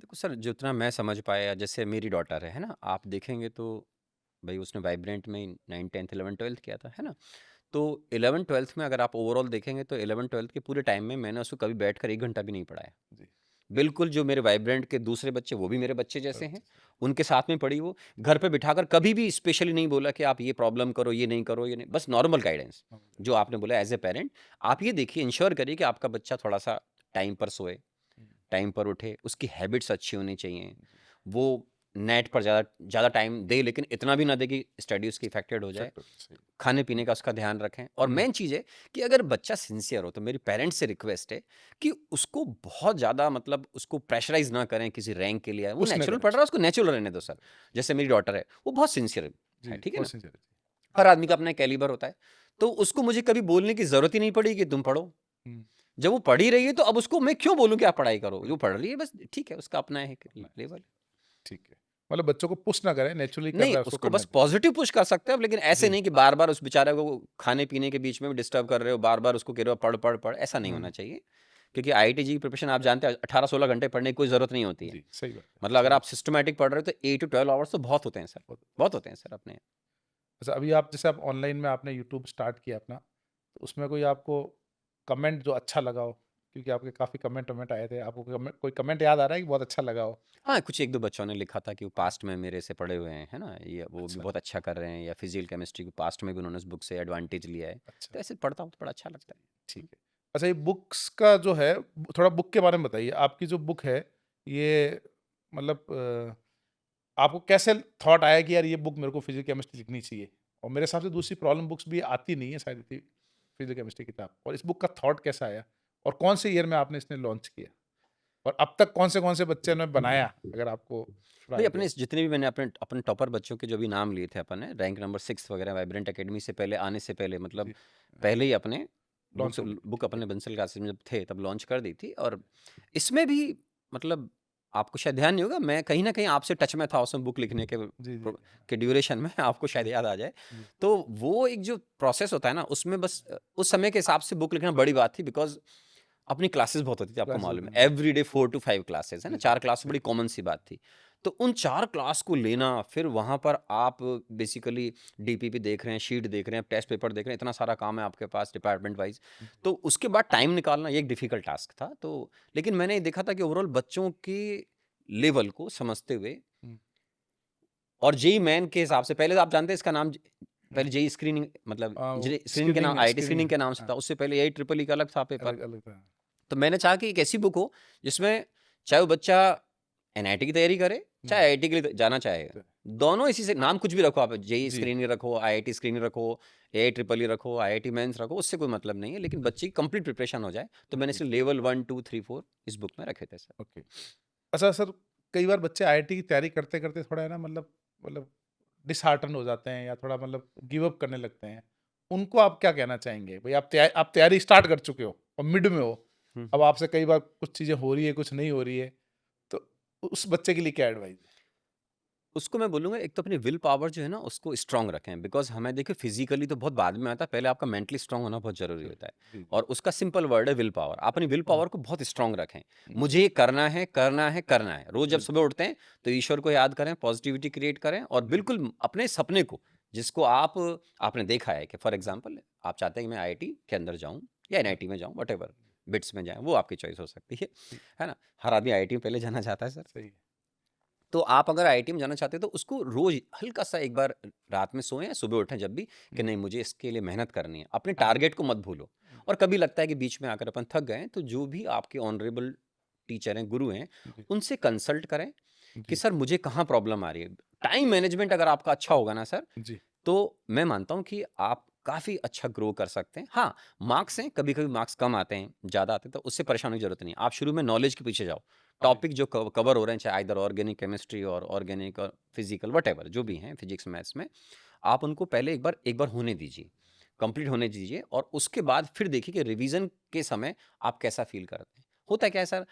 देखो सर, जितना मैं समझ पाया, जैसे मेरी डॉटर है ना? आप देखेंगे तो भई उसने वाइब्रेंट में 9, 10th, 11, 12th किया था, है ना? तो 11th-12th में अगर आप ओवरऑल देखेंगे तो 11th-12th के पूरे टाइम में मैंने उसको कभी बैठकर 1 घंटा भी नहीं पढ़ाया। जी। बिल्कुल जो मेरे वाइब्रेंट के दूसरे बच्चे, वो भी मेरे बच्चे जैसे हैं, अच्छा, सही। उनके साथ में पढ़ी वो। घर पे बिठाकर कभी भी स्पेशली नहीं बोला कि आप ये प्रॉब्लम करो, ये नहीं करो, ये नहीं, बस नॉर्मल गाइडेंस। हाँ, जो आपने बोला एज़ अ पैरेंट, आप ये देखिए, इंश्योर करिए कि आपका बच्चा थोड़ा-सा टाइम पर सोए, हुँ, टाइम पर उठे, उसकी हैबिट्स अच्छी होनी चाहिए। जी। वो नेट पर ज़्यादा ज़्यादा टाइम दे, लेकिन इतना भी ना दे कि स्टडी उसकी इफ़ेक्टेड हो जाए। इफेक्ट होता है, सही। खाने-पीने का उसका ध्यान रखें, और हुँ, मेन चीज़ है कि अगर बच्चा सिंसियर हो, तो मेरी पेरेंट्स से रिक्वेस्ट है कि उसको बहुत ज़्यादा, मतलब उसको प्रेशराइज़ ना करें किसी रैंक के लिए। वो पुश ना नेचुरल करें पढ़ रहा है, उसको। उसको नेचुरल रहने दो सर। जैसे मेरी डॉटर है, वो बहुत सिंसियर जी, है, ठीक है बहुत ना? सिंसियर है। हर आदमी का अपना एक कैलिबर होता है। तो उसको मुझे कभी बोलने की ज़रूरत ही नहीं पड़ी कि तुम पढ़ो। हुँ, जब वो पढ़ ही रही है, तो अब उसको मैं क्यों बोलूँ कि आप पढ़ाई करो? जो पढ़ाई पढ़ रही है बस ठीक है, उसका अपना एक अपना है, लेवल। सही, ठीक है। मतलब बच्चों को पुश ना करें, नेचुरली कर नहीं, रहा है उसको उसको करने बस दें। पॉज़िटिव पुश कर सकते हैं आप, लेकिन ऐसे जी, नहीं कि बार-बार उस बेचारे को खाने-पीने के बीच में भी डिस्टर्ब कर रहे हो, बार-बार उसको कह रहे हो पढ़, पढ़, पढ़, ऐसा नहीं होना हुँ, चाहिए। क्योंकि आईआईटी जी की प्रिपरेशन आप जानते हैं, 18-16 घंटे पढ़ने की कोई ज़रूरत नहीं होती है। जी, सही बात है, मतलब सही अगर आप बात है। सिस्टमैटिक पढ़ रहे हो तो 8 टू 12 आवर्स तो बहुत होते हैं सर, बहुत बहुत होते हैं सर अपने। अच्छा अभी आप जैसे आप ऑनलाइन में आपने यूट्यूब स्टार्ट किया अपना, तो उसमें कोई आपको कमेंट जो अच्छा लगा हो क्योंकि आपके काफ़ी कमेंट आए थे। आपको कोई कमेंट याद आ रहा है कि बहुत अच्छा लगा हो? हाँ, कुछ 1-2 बच्चों ने लिखा था कि वो पास्ट में मेरे से पढ़े हुए हैं, है ना? ये वो भी अच्छा, बहुत अच्छा कर रहे हैं, या फिज़िकल केमिस्ट्री को पास्ट में भी उन्होंने उस बुक से एडवांटेज लिया है। अच्छा, तो ऐसे पढ़ता हूँ तो बड़ा अच्छा लगता है। ठीक है। अच्छा, ये बुक्स का जो है, थोड़ा बुक के बारे में बताइए। आपकी जो बुक है, ये मतलब आपको कैसे थॉट आया कि यार ये बुक मेरे को फिज़िक्स केमिस्ट्री लिखनी चाहिए? और मेरे हिसाब से दूसरी प्रॉब्लम बुक्स भी आती नहीं है शायद इतनी फिज़िक्स केमिस्ट्री किताब। और इस बुक का थॉट कैसा आया? और कौन से ईयर में आपने इसने लॉन्च किया? और अब तक कौन से बच्चे ने बनाया, अगर आपको थोड़ा भाई, आइडिया अपने हो? जितने भी मैंने अपने अपने टॉपर बच्चों के जो भी नाम लिए थे अपन ने, रैंक नंबर 6 वगैरह वाइब्रेंट एकेडमी से पहले आने से पहले, मतलब जी, पहले ही अपने लॉन्च बुक्स हो गई थी, बुक ठीक है। अपने बंसल क्लासेस में जब थे तब लॉन्च कर दी थी। और इसमें भी मतलब आपको शायद ध्यान नहीं होगा, मैं कहीं न कहीं आपसे टच में था उसमें बुक लिखने के जी, जी, प्रो जी, हाँ। के ड्यूरेशन में आपको शायद जी, याद आ जाए। जी, तो वो एक जो प्रोसेस होता है ना, उसमें बस उस समय के हिसाब से बुक लिखना बड़ी बात थी, बिकॉज़ अपनी क्लासेस बहुत होती थी, आपको क्लासेस मालूम होती है। हैं। एवरीडे 4 टू 5 क्लासेस, है ना? जी, जी, 4 क्लास जी, बड़ी कॉमन सी बात थी। तो उन 4 क्लास को लेना, फिर वहाँ पर आप बेसिकली डीपीपी देख रहे हैं, शीट देख रहे हैं, टेस्ट पेपर देख रहे हैं, इतना सारा काम है आपके पास डिपार्टमेंट वाइज़। जी, तो उसके बाद टाइम निकालना ये एक डिफ़िकल्ट टास्क था। तो लेकिन मैंने ये देखा था कि ओवरऑल बच्चों के लेवल को समझते हुए, हुँ, और जेईई मेन के हिसाब से, पहले तो आप जानते हैं इसका नाम हुँ। पहले जेईई स्क्रीनिंग, मतलब वो इंजीनियरिंग स्क्रीनिंग के नाम, स्क्रीनिंग आईआईटी स्क्रीनिंग स्क्रीनिंग के नाम से हाँ, था। उससे पहले यही ट्रिपल ई का अलग था पेपर। अलग-अलग था। तो मैंने चाहा कि एक ऐसी बुक हो जिसमें चाहे वो बच्चा एनआईटी की तैयारी करे, हुँ, चाहे आईआईटी के लिए जाना चाहे, तो दोनों इसी से नाम कुछ भी रखो आप, जेईई जी, स्क्रीनिंग रखो, आईआईटी स्क्रीनिंग रखो, एआई ट्रिपल ई रखो, आईआईटी मेंस रखो, उससे कोई मतलब नहीं है, लेकिन बच्चे की कंप्लीट प्रिपरेशन हो जाए। तो मैंने जी, सिर्फ लेवल 1 2 3 4 इस बुक में रखे थे सर। ओके। अच्छा सर, कई बार बच्चे आईआईटी की तैयारी करते-करते थोड़ा है ना, मतलब डिसहार्टन हो जाते हैं या थोड़ा मतलब गिव अप करने लगते हैं। उनको आप क्या कहना चाहेंगे? भई आप तैयारी स्टार्ट कर चुके हो और मिड में हो। हम्म, अब आपसे कई बार कुछ चीज़ें हो रही है, कुछ नहीं हो रही है। तो उस बच्चे के लिए क्या एडवाइस है? उसको मैं बोलूँगा, एक तो अपनी विल पावर जो है ना उसको स्ट्रांग रखें, बिकॉज़ हमें देखिए फिज़िकली तो बहुत बाद में आता है, पहले आपका मेंटली स्ट्रांग होना बहुत ज़रूरी ज़रूर। होता है। जी, जी। और उसका सिंपल वर्ड है विल पावर। आप अपनी विल हुँ, पावर को बहुत स्ट्रांग रखें। हुँ, मुझे ये करना है, करना है, करना है। रोज़ जब जी, सुबह उठते हैं तो ईश्वर को याद करें, पॉज़िटिविटी क्रिएट करें, और जी, बिल्कुल अपने सपने को, जिसको आपने देखा है कि फॉर एग्ज़ाम्पल आप चाहते हैं कि मैं आईआईटी के अंदर जाऊँ या हाँ, एनआईटी में जाऊँ, व्हाटएवर, बिट्स में जाएँ, वो आपकी चॉइस हो सकती जी, है ना? हर आदमी आईआईटी में पहले जाना चाहता है सर। सही है। तो आप अगर आईआईटी में जाना चाहते हैं तो उसको रोज हल्का-सा एक बार रात में सोएँ या सुबह उठें जब भी, कि हुँ, नहीं मुझे इसके लिए मेहनत करनी है। अपने हुँ, टारगेट को मत भूलो। हुँ, और कभी लगता है कि बीच में आकर अपन थक गए हैं, तो जो भी आपके ऑनरेबल टीचर हैं, गुरु हैं, जी, उनसे कंसल्ट करें कि जी, सर मुझे कहाँ प्रॉब्लम आ रही है। टाइम मैनेजमेंट अगर आपका अच्छा होगा ना सर, जी, तो मैं मानता हूँ कि आप काफ़ी अच्छा ग्रो कर सकते हैं। हाँ, मार्क्स हैं, कभी-कभी मार्क्स कम आते हैं, ज़्यादा आते हैं, तो उससे परेशान होने की ज़रूरत नहीं है। आप शुरू में नॉलेज के पीछे जाओ। जी, टॉपिक जो कवर हो रहे हैं, चाहे आइदर ऑर्गेनिक केमिस्ट्री और ऑर्गेनिक और फिज़िकल व्हाटएवर जो भी हैं, फिज़िक्स, मैथ्स में, आप उनको पहले एक बार होने दीजिए, कंप्लीट होने दीजिए, और उसके बाद फिर देखिए कि रिवीज़न के समय आप कैसा फ़ील करते हैं। होता क्या है सर,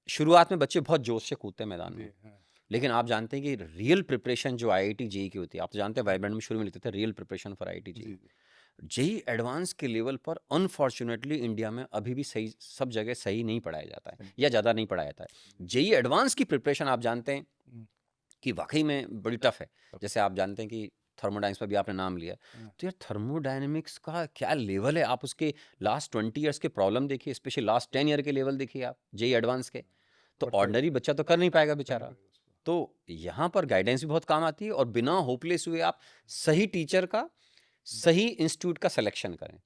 शुरुआत में बच्चे बहुत जोश से कूदते हैं मैदान जी, में। हाँ, लेकिन आप जानते हैं कि रियल प्रिपरेशन जो आईआईटी जेईई की होती है, आप तो जानते हैं वाइब्रेंट में शुरू में लिखते थे real preparation for IIT JEE. जी, जी, जेईई एडवांस के लेवल पर अनफॉर्चुनेटली इंडिया में अभी भी सही, सब जगह सही नहीं पढ़ाया जाता है, सही, या ज़्यादा नहीं पढ़ाया जाता है। जेईई एडवांस की प्रिपरेशन आप जानते हैं हुँ, कि वाकई में बड़ी टफ है। तब जैसे आप जानते हैं कि थर्मोडाइनमिक्स पर भी आपने नाम लिया, हाँ, तो यार थर्मोडायनेमिक्स का क्या लेवल है, आप उसके लास्ट 20 ईयर्स के प्रॉब्लम देखिए, स्पेशली लास्ट 10 ईयर के लेवल देखिए आप जेईई एडवांस के। तो बहुत टाइट ऑर्डिनरी बच्चा तो कर नहीं पाएगा कर नहीं बेचारा। पाएगा उसको। तो यहाँ पर गाइडेंस भी बहुत काम आती है, और बिना होपलेस हुए आप सही टीचर का, हुँ, सही इंस्टीट्यूट का सिलेक्शन करें।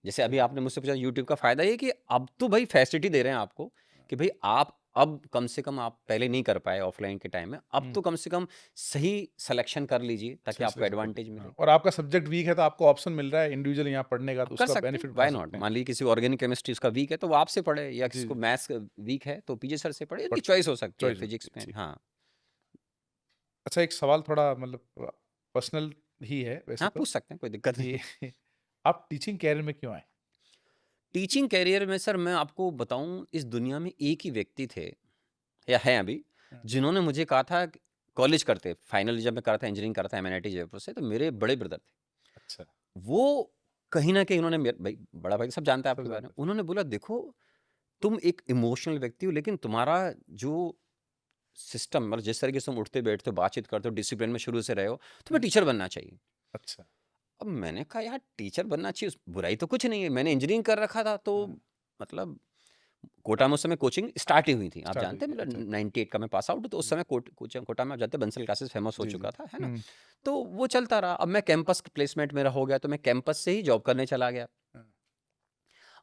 जैसे अभी चलिए, आपने मुझसे पूछा यूट्यूब का फ़ायदा ये है कि अब तो भाई फैसिलिटी दे रहे हैं आपको, हाँ, कि भाई आप अब कम से कम, आप पहले नहीं कर पाए ऑफ़लाइन के टाइम में, अब हुँ, तो कम से कम सही सिलेक्शन कर लीजिए ताकि सही आपको सिलेक्शन कर एडवांटेज लीजिए, मिले। हाँ, और आपका सब्जेक्ट वीक है तो आपको ऑप्शन मिल रहा है इंडिविजुअली यहाँ पढ़ने का, आप तो कर उसका सकते हैं, बेनिफिट उठा व्हाई नॉट? सकते हैं। मान लीजिए किसी ऑर्गेनिक केमिस्ट्री उसका वीक है तो वो आपसे पढ़े, या जी, किसी को जी, मैथ्स वीक है तो पीजे सर से पढ़े, उनकी बट चॉइस हो सकती है चॉइस होती फिज़िक्स है, में। ठीक। हाँ। अच्छा, एक सवाल थोड़ा मतलब पर्सनल ही है वैसे हाँ, तो, पूछ सकते हैं, कोई दिक्कत कि नहीं। आप टीचिंग करियर में क्यों आए? टीचिंग करियर में सर मैं आपको बताऊँ, इस दुनिया में एक ही व्यक्ति थे, या हैं अभी, हाँ, जिन्होंने मुझे कहा था कि कॉलेज करते फाइनल जब मैं कर रहा था, इंजीनियरिंग कर रहा था एमएनआईटी जयपुर से, तो मेरे बड़े ब्रदर थे। अच्छा, वो कहीं न कहीं उन्होंने मेर भाई बड़ा भाई सब जानता है सब आपके बारे में। जानते हैं। उन्होंने बोला देखो, तुम एक इमोशनल व्यक्ति हो, लेकिन तुम्हारा जो सिस्टम, मतलब जिस तरीके से तुम उठते बैठते हो, बातचीत करते हो, डिसिप्लिन में शुरू से रहे हो, तुम्हें हुँ, टीचर बनना चाहिए। अच्छा, अब मैंने कहा यार टीचर बनना चाहिए, बुराई तो कुछ नहीं है, मैंने इंजीनियरिंग कर रखा था, तो हाँ, मतलब कोटा में उस समय कोचिंग स्टार्ट ही हुई थी, आप स्टार्ट जानते हैं, हुई थी, मतलब अच्छा। 98 का मैं पास आउट, तो उस समय कोटा में आप जानते हैं बंसल क्लासेस फेमस हो जी, चुका जी। था, है ना? हुँ, तो वो चलता रहा। अब मैं कैंपस प्लेसमेंट मेरा हो गया, तो मैं कैंपस से ही जॉब करने चला गया। हाँ,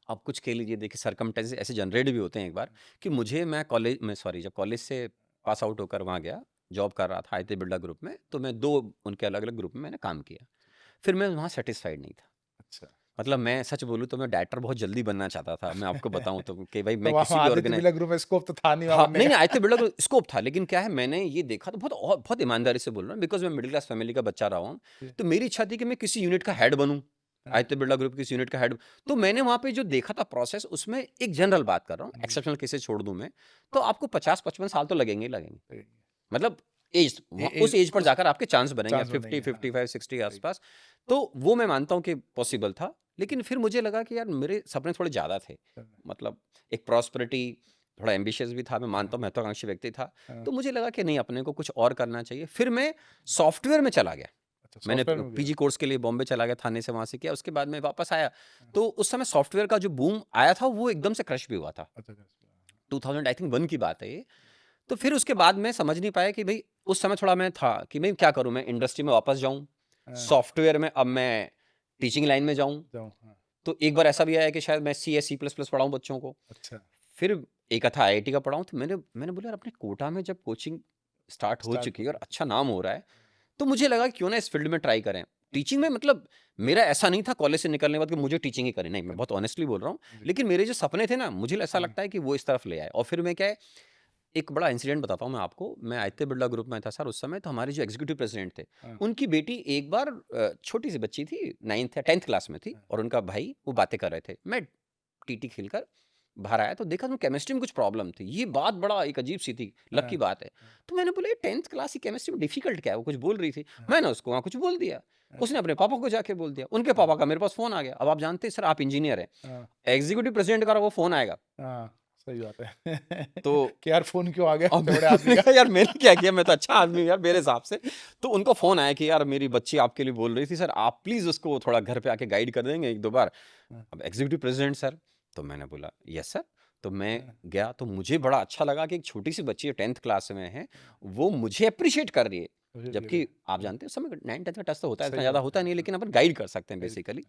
अब कुछ कह लीजिए, देखिए सर्कमस्टेंसेस ऐसे जनरेट भी होते हैं एक बार, कि जब कॉलेज से पास आउट होकर वहाँ गया, जॉब कर रहा था आईटी बिरला ग्रुप में, तो मैं 2 उनके अलग-अलग ग्रुप में मैंने काम किया। फिर मैं वहाँ सैटिस्फाइड नहीं था। अच्छा। मतलब मैं सच बोलूँ तो मैं डायरेक्टर बहुत जल्दी बनना चाहता था। मैं आपको बताऊँ तो कि भाई तो मैं वहाँ किसी भी आदित्य बिरला ग्रुप में स्कोप तो था नहीं वहाँ हाँ, बनने नहीं, नहीं, का। आदित्य बिरला को स्कोप था, लेकिन क्या है, मैंने ये देखा तो बहुत ईमानदारी से बोल रहा हूँ, बिकॉज़ मैं मिडिल क्लास फैमिली का बच्चा रहा हूँ। जी, तो मेरी इच्छा थी कि मैं किसी यूनिट का हेड बनूँ, हाँ, आदित्य बिरला ग्रुप की किसी यूनिट का हेड। तो मैंने वहाँ पे जो देखा था प्रोसेस, उसमें एक जनरल बात कर रहा हूँ, जी, एक्सेप्शनल केसेस छोड़ दूँ मैं, तो आपको 50-55 साल तो लगेंगे ही लगेंगे। सही। मतलब एज ए उस एज एज पर उस जाकर आपके चांस बनेंगे चांस 50, बनेंगे, हाँ, 55, 60 के सही। आसपास। तो वो मैं मानता हूँ कि पॉसिबल था। लेकिन फिर मुझे लगा कि यार मेरे सपने थोड़े ज़्यादा थे। मतलब एक प्रॉस्पेरिटी, थोड़ा एम्बिशियस भी था, मैं मानता हूँ महत्वाकांक्षी व्यक्ति था। हाँ, तो मुझे लगा कि नहीं, अपने को कुछ और करना चाहिए। फिर मैं सॉफ्टवेयर में चला गया। अच्छा मैंने सॉफ्टवेयर में भी पीजी गए। कोर्स के लिए बॉम्बे चला गया, थाने से वहाँ से किया, उसके बाद मैं वापस आया। तो उस समय सॉफ्टवेयर का जो बूम आया था, वो एकदम से क्रश भी हुआ था। अच्छा, अच्छा, 2000 आई थिंक 1 की बात है ये। तो फिर उसके बाद मैं समझ नहीं पाया कि भई उस समय थोड़ा मैं था कि मैं क्या करूँ? मैं इंडस्ट्री में वापस जाऊँ, हाँ, सॉफ्टवेयर में अब मैं टीचिंग लाइन में जाऊँ। जाऊँ, हाँ, तो एक बार ऐसा भी आया कि शायद मैं सी या सी प्लस प्लस पढ़ाऊँ बच्चों को। अच्छा, फिर एक था आईआईटी का पढ़ाऊँ, तो मैंने मैंने बोला यार, अपने कोटा में जब कोचिंग स्टार्ट हो स्टार्ट चुकी हो है और गया। अच्छा नाम हो रहा है, तो मुझे लगा क्यों ना इस फील्ड में ट्राई करें। टीचिंग में मतलब मेरा ऐसा नहीं था कॉलेज से निकलने के बाद कि मुझे टीचिंग ही करनी, नहीं, मैं बहुत ऑनेस्टली बोल रहा हूँ। जी, लेकिन मेरे जो सपने थे ना, मुझे ऐसा हाँ, लगता है कि वो इस तरफ ले आए। और फिर मैं क्या है, एक बड़ा इंसिडेंट बताता हूँ मैं आपको। मैं आदित्य बिरला ग्रुप में था सर उस समय, तो हमारे जो एग्जीक्यूटिव प्रेसिडेंट थे, हाँ, उनकी बेटी एक बार छोटी सी बच्ची थी, 9th या 10th क्लास में थी, हाँ, और उनका भाई वो बातें कर रहे थे। मैं टीटी खेलकर बाहर आया तो देखा, उसमें केमिस्ट्री में कुछ प्रॉब्लम थी। ये बात बड़ा एक अजीब सी थी, लक हाँ, की बात है। हाँ, तो मैंने बोला ये 10th क्लास की केमिस्ट्री में डिफिकल्ट क्या है, वो कुछ बोल रही थी। हाँ, मैंने उसको वहाँ कुछ बोल दिया, हाँ, उसने अपने पापा को जाके बोल दिया, उनके पापा का मेरे पास फोन आ गया। अब आप जानते हैं सर, आप इंजीनियर हैं, हाँ, एग्जीक्यूटिव प्रेसिडेंट का वो फोन आएगा, हाँ, सही बात है। तो कि यार फ़ोन क्यों आ गया अब इतने बड़े आदमी मैंने का? कहा यार मैंने क्या किया, मैं तो अच्छा आदमी हूँ यार मेरे हिसाब से। तो उनका फ़ोन आया कि यार मेरी बच्ची आपके लिए बोल रही थी सर, आप प्लीज़ उसको थोड़ा घर पे आके गाइड कर देंगे 1-2 बार। हाँ, अब एग्ज़ीक्यूटिव प्रेज़िडेंट सर, तो मैंने बोला यस सर। तो मैं हाँ, गया, तो मुझे बड़ा अच्छा लगा कि एक छोटी-सी बच्ची है 10th क्लास में है, वो मुझे एप्रिशिएट कर रही है। मुझे भी जबकि आप हाँ, जानते हैं उस समय 9th-10th का टच तो होता है, इतना सही ज़्यादा बात है। होता नहीं है, हाँ, लेकिन अपन गाइड कर सकते हैं गाइड बेसिकली।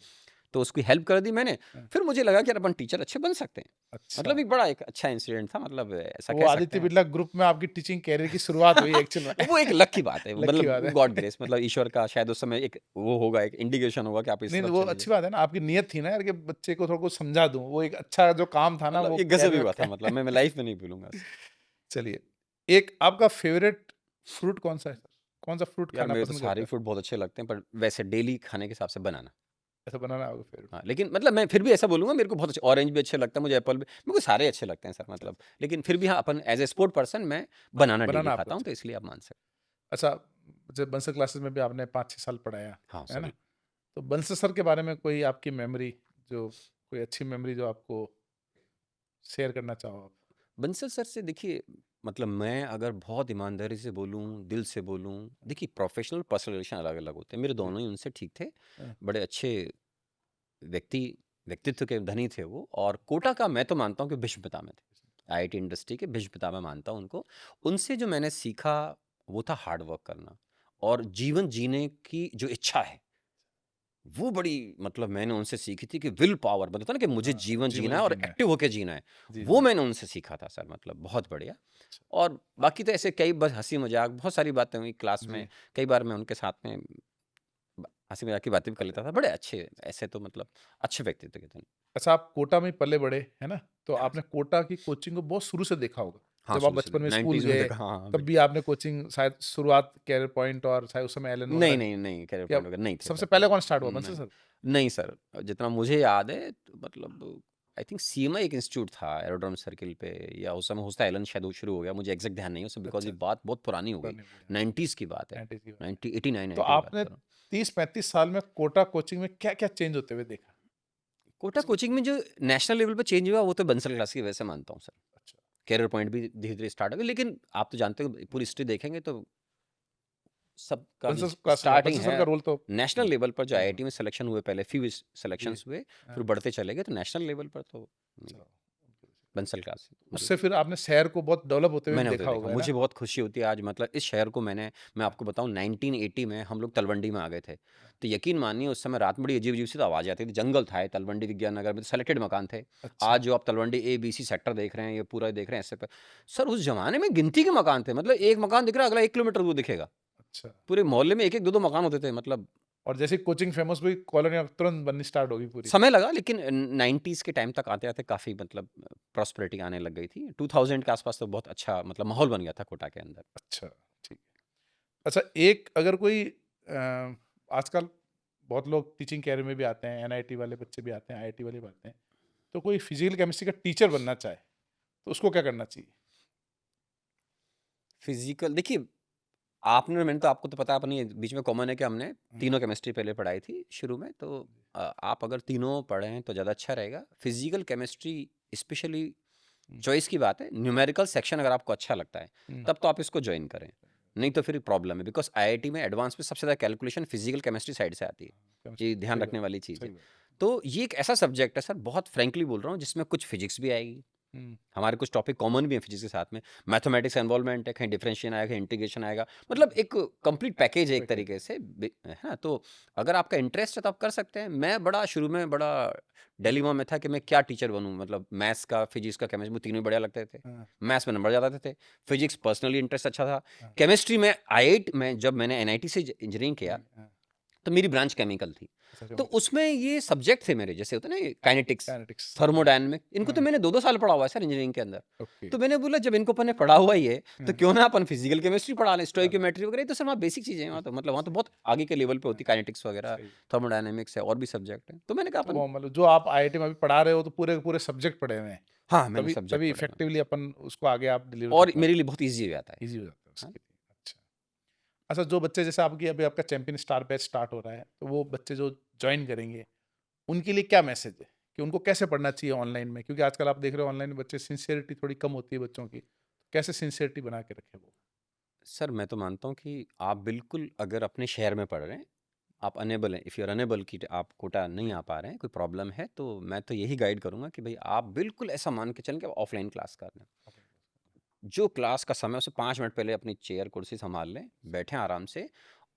तो उसकी हेल्प कर दी मैंने। हाँ, फिर मुझे लगा कि यार अपन टीचर अच्छे बन सकते हैं। अच्छा, मतलब एक बड़ा एक अच्छा इंसिडेंट था, मतलब ऐसा तो वो कह सकते आदित्य हैं। बिरला ग्रुप में आपकी टीचिंग करियर की शुरुआत हुई एक्चुअल में। वो एक लक की बात है, लक की मतलब बात है। गॉड ग्रेस, मतलब ईश्वर का शायद उस समय एक वो होगा, एक इंडिकेशन होगा कि आप इस नहीं, तरफ वो चले जाइए। अच्छी बात है ना, आपकी नियत थी ना यार कि बच्चे को थोड़ा कुछ समझा दूँ। वो एक अच्छा जो काम था ना मतलब वो ये गज़ब ही कैरियर हुआ था, क मतलब मैं लाइफ में नहीं भूलूँगा इसे। चलिए, एक आपका फ़ेवरेट फ्रूट कौन-सा है सर? कौन-सा फ्रूट यार खाना मेरे तो पसंद सारे करते ही हैं? फ्रूट बहुत अच्छे लगते हैं, पर वैसे डेली खाने के हिसाब से बनाना। अच्छा बनाना आपका फ़ेवरेट हाँ, फ्रूट लेकिन मतलब मैं फिर भी ऐसा बोलूँगा, मेरे को बहुत अच्छे ऑरेंज भी अच्छे लगता है, मुझे एप्पल भी, मेरे को सारे अच्छे लगते हैं सर, अच्छा, मतलब। अच्छा। लेकिन फिर भी हाँ, अपन एज़ ए स्पोर्ट पर्सन मैं बनाना डेली बनाना आपको खाता हूँ, अच्छा तो लगता इसलिए आप मान सकते है। अच्छा, जब बंसल क्लासेस में भी आपने 5-6 साल पढ़ाया, हैं। हाँ है सर, ना? बिल्कुल। तो बंसल सर के बारे में कोई आपकी मेमोरी जो कोई अच्छी मेमोरी जो आपको शेयर करना चाहो आप? बंसल सर से देखिए, मतलब मैं अगर बहुत ईमानदारी से बोलूँ, दिल से बोलूँ, देखिए प्रोफ़ेशनल पर्सनल रिलेशन अलग-अलग होते हैं। मेरे जी। दोनों ही उनसे ठीक थे। हाँ, बड़े अच्छे व्यक्ति व्यक्तित्व के धनी थे वो, और कोटा का मैं तो मानता हूँ कि भीष्म पितामह थे। आईटी इंडस्ट्री के भीष्म पितामह मानता हूँ उनको। उनसे जो मैंने सीखा, वो था हार्ड वर्क करना, और जीवन जीने की जो इच्छा है, वो बड़ी, मतलब मैंने उनसे सीखी थी कि विल पावर, मतलब था ना कि मुझे हाँ, जीवन जीना जीवन है और जीना है। एक्टिव होके जीना है। जी, वो जी। मैंने उनसे सीखा था सर, मतलब बहुत बढ़िया। अच्छा, और बाकी तो ऐसे कई बस हँसी मज़ाक बहुत सारी बातें हुई क्लास में। जी। कई बार मैं उनके साथ में हँसी मज़ाक की बातें भी कर लेता था। बड़े अच्छे, ऐसे तो मतलब अच्छे व्यक्तित्व के थे। अच्छा आप कोटा में पले-बड़े, है ना? तो हाँ आपने कोटा की कोचिंग को बहुत शुरू से देखा होगा। हाँ, जब आप शुरू से बचपन में स्कूल 90s में गए, देखा, हाँ, हाँ, तब भी आपने कोचिंग शायद शुरुआत कैरियर पॉइंट और शायद उस समय एलन नहीं, वगैरह नहीं, नहीं, करियर या पॉइंट वगैरह नहीं थे सबसे सर पहले कोई। कौन स्टार्ट हुआ बंसल नहीं, सर? नहीं सर, जितना मुझे याद है तो मतलब आई थिंक सीएमआई एक इंस्टीट्यूट था एरोड्रम सर्किल पे, या उस समय होस्टा एलन शायद वो शुरू हो गया, मुझे एग्ज़ैक्ट ध्यान नहीं है उसमें, बिकॉज़ ये अच्छा, बात बहुत पुरानी हो गई। पुरानी हो गई, 90s की बात है। 90s की बात है। 90 89 तो 90 की बात आपने कर रहा हूँ। 30-35 साल में कोटा कोचिंग में क्या-क्या चेंज होते हुए देखा? कोटा कोचिंग में जो नेशनल लेवल पे चेंज हुआ, वो तो बंसल क्लास की वजह से मानता हूँ सर। अच्छा, करियर पॉइंट भी धीरे-धीरे स्टार्ट हो गया, लेकिन आप तो जानते हो पूरी हिस्ट्री देखेंगे तो सबका जो बंसल क्लास स्टार्टिंग बंसल है सर का रोल तो नेशनल लेवल पर, जो हाँ, आईआईटी में सिलेक्शन हुए, पहले फ्यू जी, सिलेक्शंस हुए, हाँ, फिर बढ़ते चले गए, तो नेशनल लेवल पर तो नहीं। अच्छा। बंसल क्लास से, मतलब उससे फिर आपने शहर को बहुत डेवलप होते हुए भी मैंने उधर देखा देखा। होगा, है ना? मुझे बहुत खुशी होती है आज, मतलब इस शहर को मैं आपको बताऊँ 1980 में हम लोग तलवंडी में आ गए थे। तो यकीन मानिए उस समय रात में बड़ी अजीब-अजीब सी तो आवाज़ें आती थी। जंगल था ये तलवंडी विज्ञान नगर में, तो सेलेक्टेड मकान थे। अच्छा, आज जो आप तलवंडी ए, बी, सी सेक्टर देख रहे हैं, ये पूरा देख रहे हैं ऐसे पे, सर उस ज़माने में गिनती के मकान थे। मतलब एक मकान दिख रहा है, अगला 1 किलोमीटर दूर दिखेगा। अच्छा। पूरे मोहल्ले में 1-1 2-2 मकान होते थे, मतलब और जैसे कोचिंग फेमस हुई, कॉलोनी अब तुरंत बननी स्टार्ट होगी पूरी। समय लगा, लेकिन 90s के टाइम तक आते-आते काफ़ी मतलब प्रॉस्पेरिटी आने लग गई थी। 2000 के आस-पास तो बहुत अच्छा मतलब माहौल बन गया था कोटा के अंदर। अच्छा, ठीक है। अच्छा, एक अगर कोई आजकल बहुत लोग टीचिंग कैरियर में भी आते हैं, एनआईटी वाले बच्चे भी आते हैं, आईआईटी वाले भी आते हैं। तो कोई फिजिकल केमिस्ट्री का टीचर बनना चाहे, तो उसको क्या करना चाहिए? फिज़िकल देखिए, मैंने तो आपको तो पता है अपनी बीच में कॉमन है कि हमने हुँ, तीनों केमिस्ट्री पहले पढ़ाई थी शुरू में, तो आप अगर तीनों पढ़ें तो ज़्यादा अच्छा रहेगा। फिज़िकल केमिस्ट्री स्पेशली हुँ, चॉइस की बात है, न्यूमेरिकल सेक्शन अगर आपको अच्छा लगता है, हुँ। तब तो आप इसको जॉइन करें। नहीं तो फिर प्रॉब्लम है, बिकॉज़ आईआईटी में एडवांस में सबसे ज़्यादा कैलकुलेशन फिज़िकल केमिस्ट्री साइड से आती है। ये केमिस्ट्री ध्यान सही बात रखने है, वाली चीज़ सही है। बात है। तो ये एक ऐसा सब्जेक्ट है सर, बहुत फ्रैंकली बोल रहा हूँ, जिसमें कुछ फिज़िक्स भी आएगी, हुँ, हमारे कुछ टॉपिक कॉमन भी हैं फिज़िक्स के साथ में, मैथमेटिक्स इन्वॉल्वमेंट है, कहीं डिफरेंशिएशन आएगा, कहीं इंटीग्रेशन आएगा, मतलब एक कंप्लीट पैकेज है एक पैकेज तरीके से है ना? तो अगर आपका इंटरेस्ट है तो आप कर सकते हैं। मैं बड़ा शुरू में बड़ा डिलेमा में था कि मैं क्या टीचर बनूँ, मतलब मैथ्स का, फिज़िक्स का, केमिस्ट्री, मुझे तीनों ही बढ़िया लगते थे। हाँ, मैथ्स में नंबर ज़्यादा आते थे, फिज़िक्स पर्सनली इंटरेस्ट अच्छा था, हाँ, केमिस्ट्री में आईआईटी में जब मैंने एनआईटी से इंजीनियरिंग किया, हाँ। तो मेरी ब्रांच केमिकल थी। अच्छा, तो केमिकल उसमें ये सब्जेक्ट थे मेरे, जैसे होते हैं ना काइनेटिक्स, काइनेटिक्स हाँ, थर्मोडायनामिक, इनको तो हाँ, मैंने 2-2 साल पढ़ा हुआ है सर इंजीनियरिंग के अंदर। ओके। तो मैंने बोला जब इनको अपन ने पढ़ा हुआ ही है, तो हाँ, क्यों ना अपन फिजिकल केमिस्ट्री पढ़ा लें, डाला, स्टोइकियोमेट्री वगैरह, ये तो सर वहाँ बेसिक चीज़ें हैं, वहाँ तो मतलब वहाँ तो बहुत आगे के लेवल पे हाँ, होती है, काइनेटिक्स वगैरह, सही। थर्मोडायनामिक्स है और भी सब्जेक्ट हैं। तो मैंने कहा तो अपन वो मतलब जो आप आईआईटी में अभी पढ़ा रहे हो, तो पूरे के पूरे सब्जेक्ट पढ़े हुए हैं। हाँ, मैंने तभी सब्जेक्ट तभी पढ़े हुए हैं इफेक्टिवली अपन उसको आगे आप डिलीवर कर और पाते मेरे लिए बहुत ईज़ी हो जाता है। हैं, ईज़ी हो जाता है हाँ, उसके लिए। अच्छा। अच्छा, जो बच्चे जैसे आपकी अभी आपका चैंपियन स्टार बैच स्टार्ट हो रहा है, तो वो बच्चे जो जॉइन करेंगे, उनके लिए क्या मैसेज है? कि उनको कैसे पढ़ना चाहिए ऑनलाइन में? क्योंकि आजकल आप देख रहे हो ऑनलाइन में बच्चे सिंसियरिटी थोड़ी कम होती है बच्चों की। कैसे सिंसियरिटी बना के रखें वो? सर मैं तो मानता हूँ कि आप बिल्कुल अगर अपने शहर में पढ़ रहे हैं, आप अनेबल हैं, इफ़ यू आर अनेबल कि आप कोटा नहीं आ पा रहे हैं, कोई प्रॉब्लम है, तो मैं तो यही गाइड करूँगा कि भई आप बिल्कुल ऐसा मान के चलें कि आप ऑफ़लाइन क्लास कर लें। जो क्लास का समय है, उससे 5 मिनट पहले अपनी चेयर, कुर्सी सँभाल लें, बैठें आराम से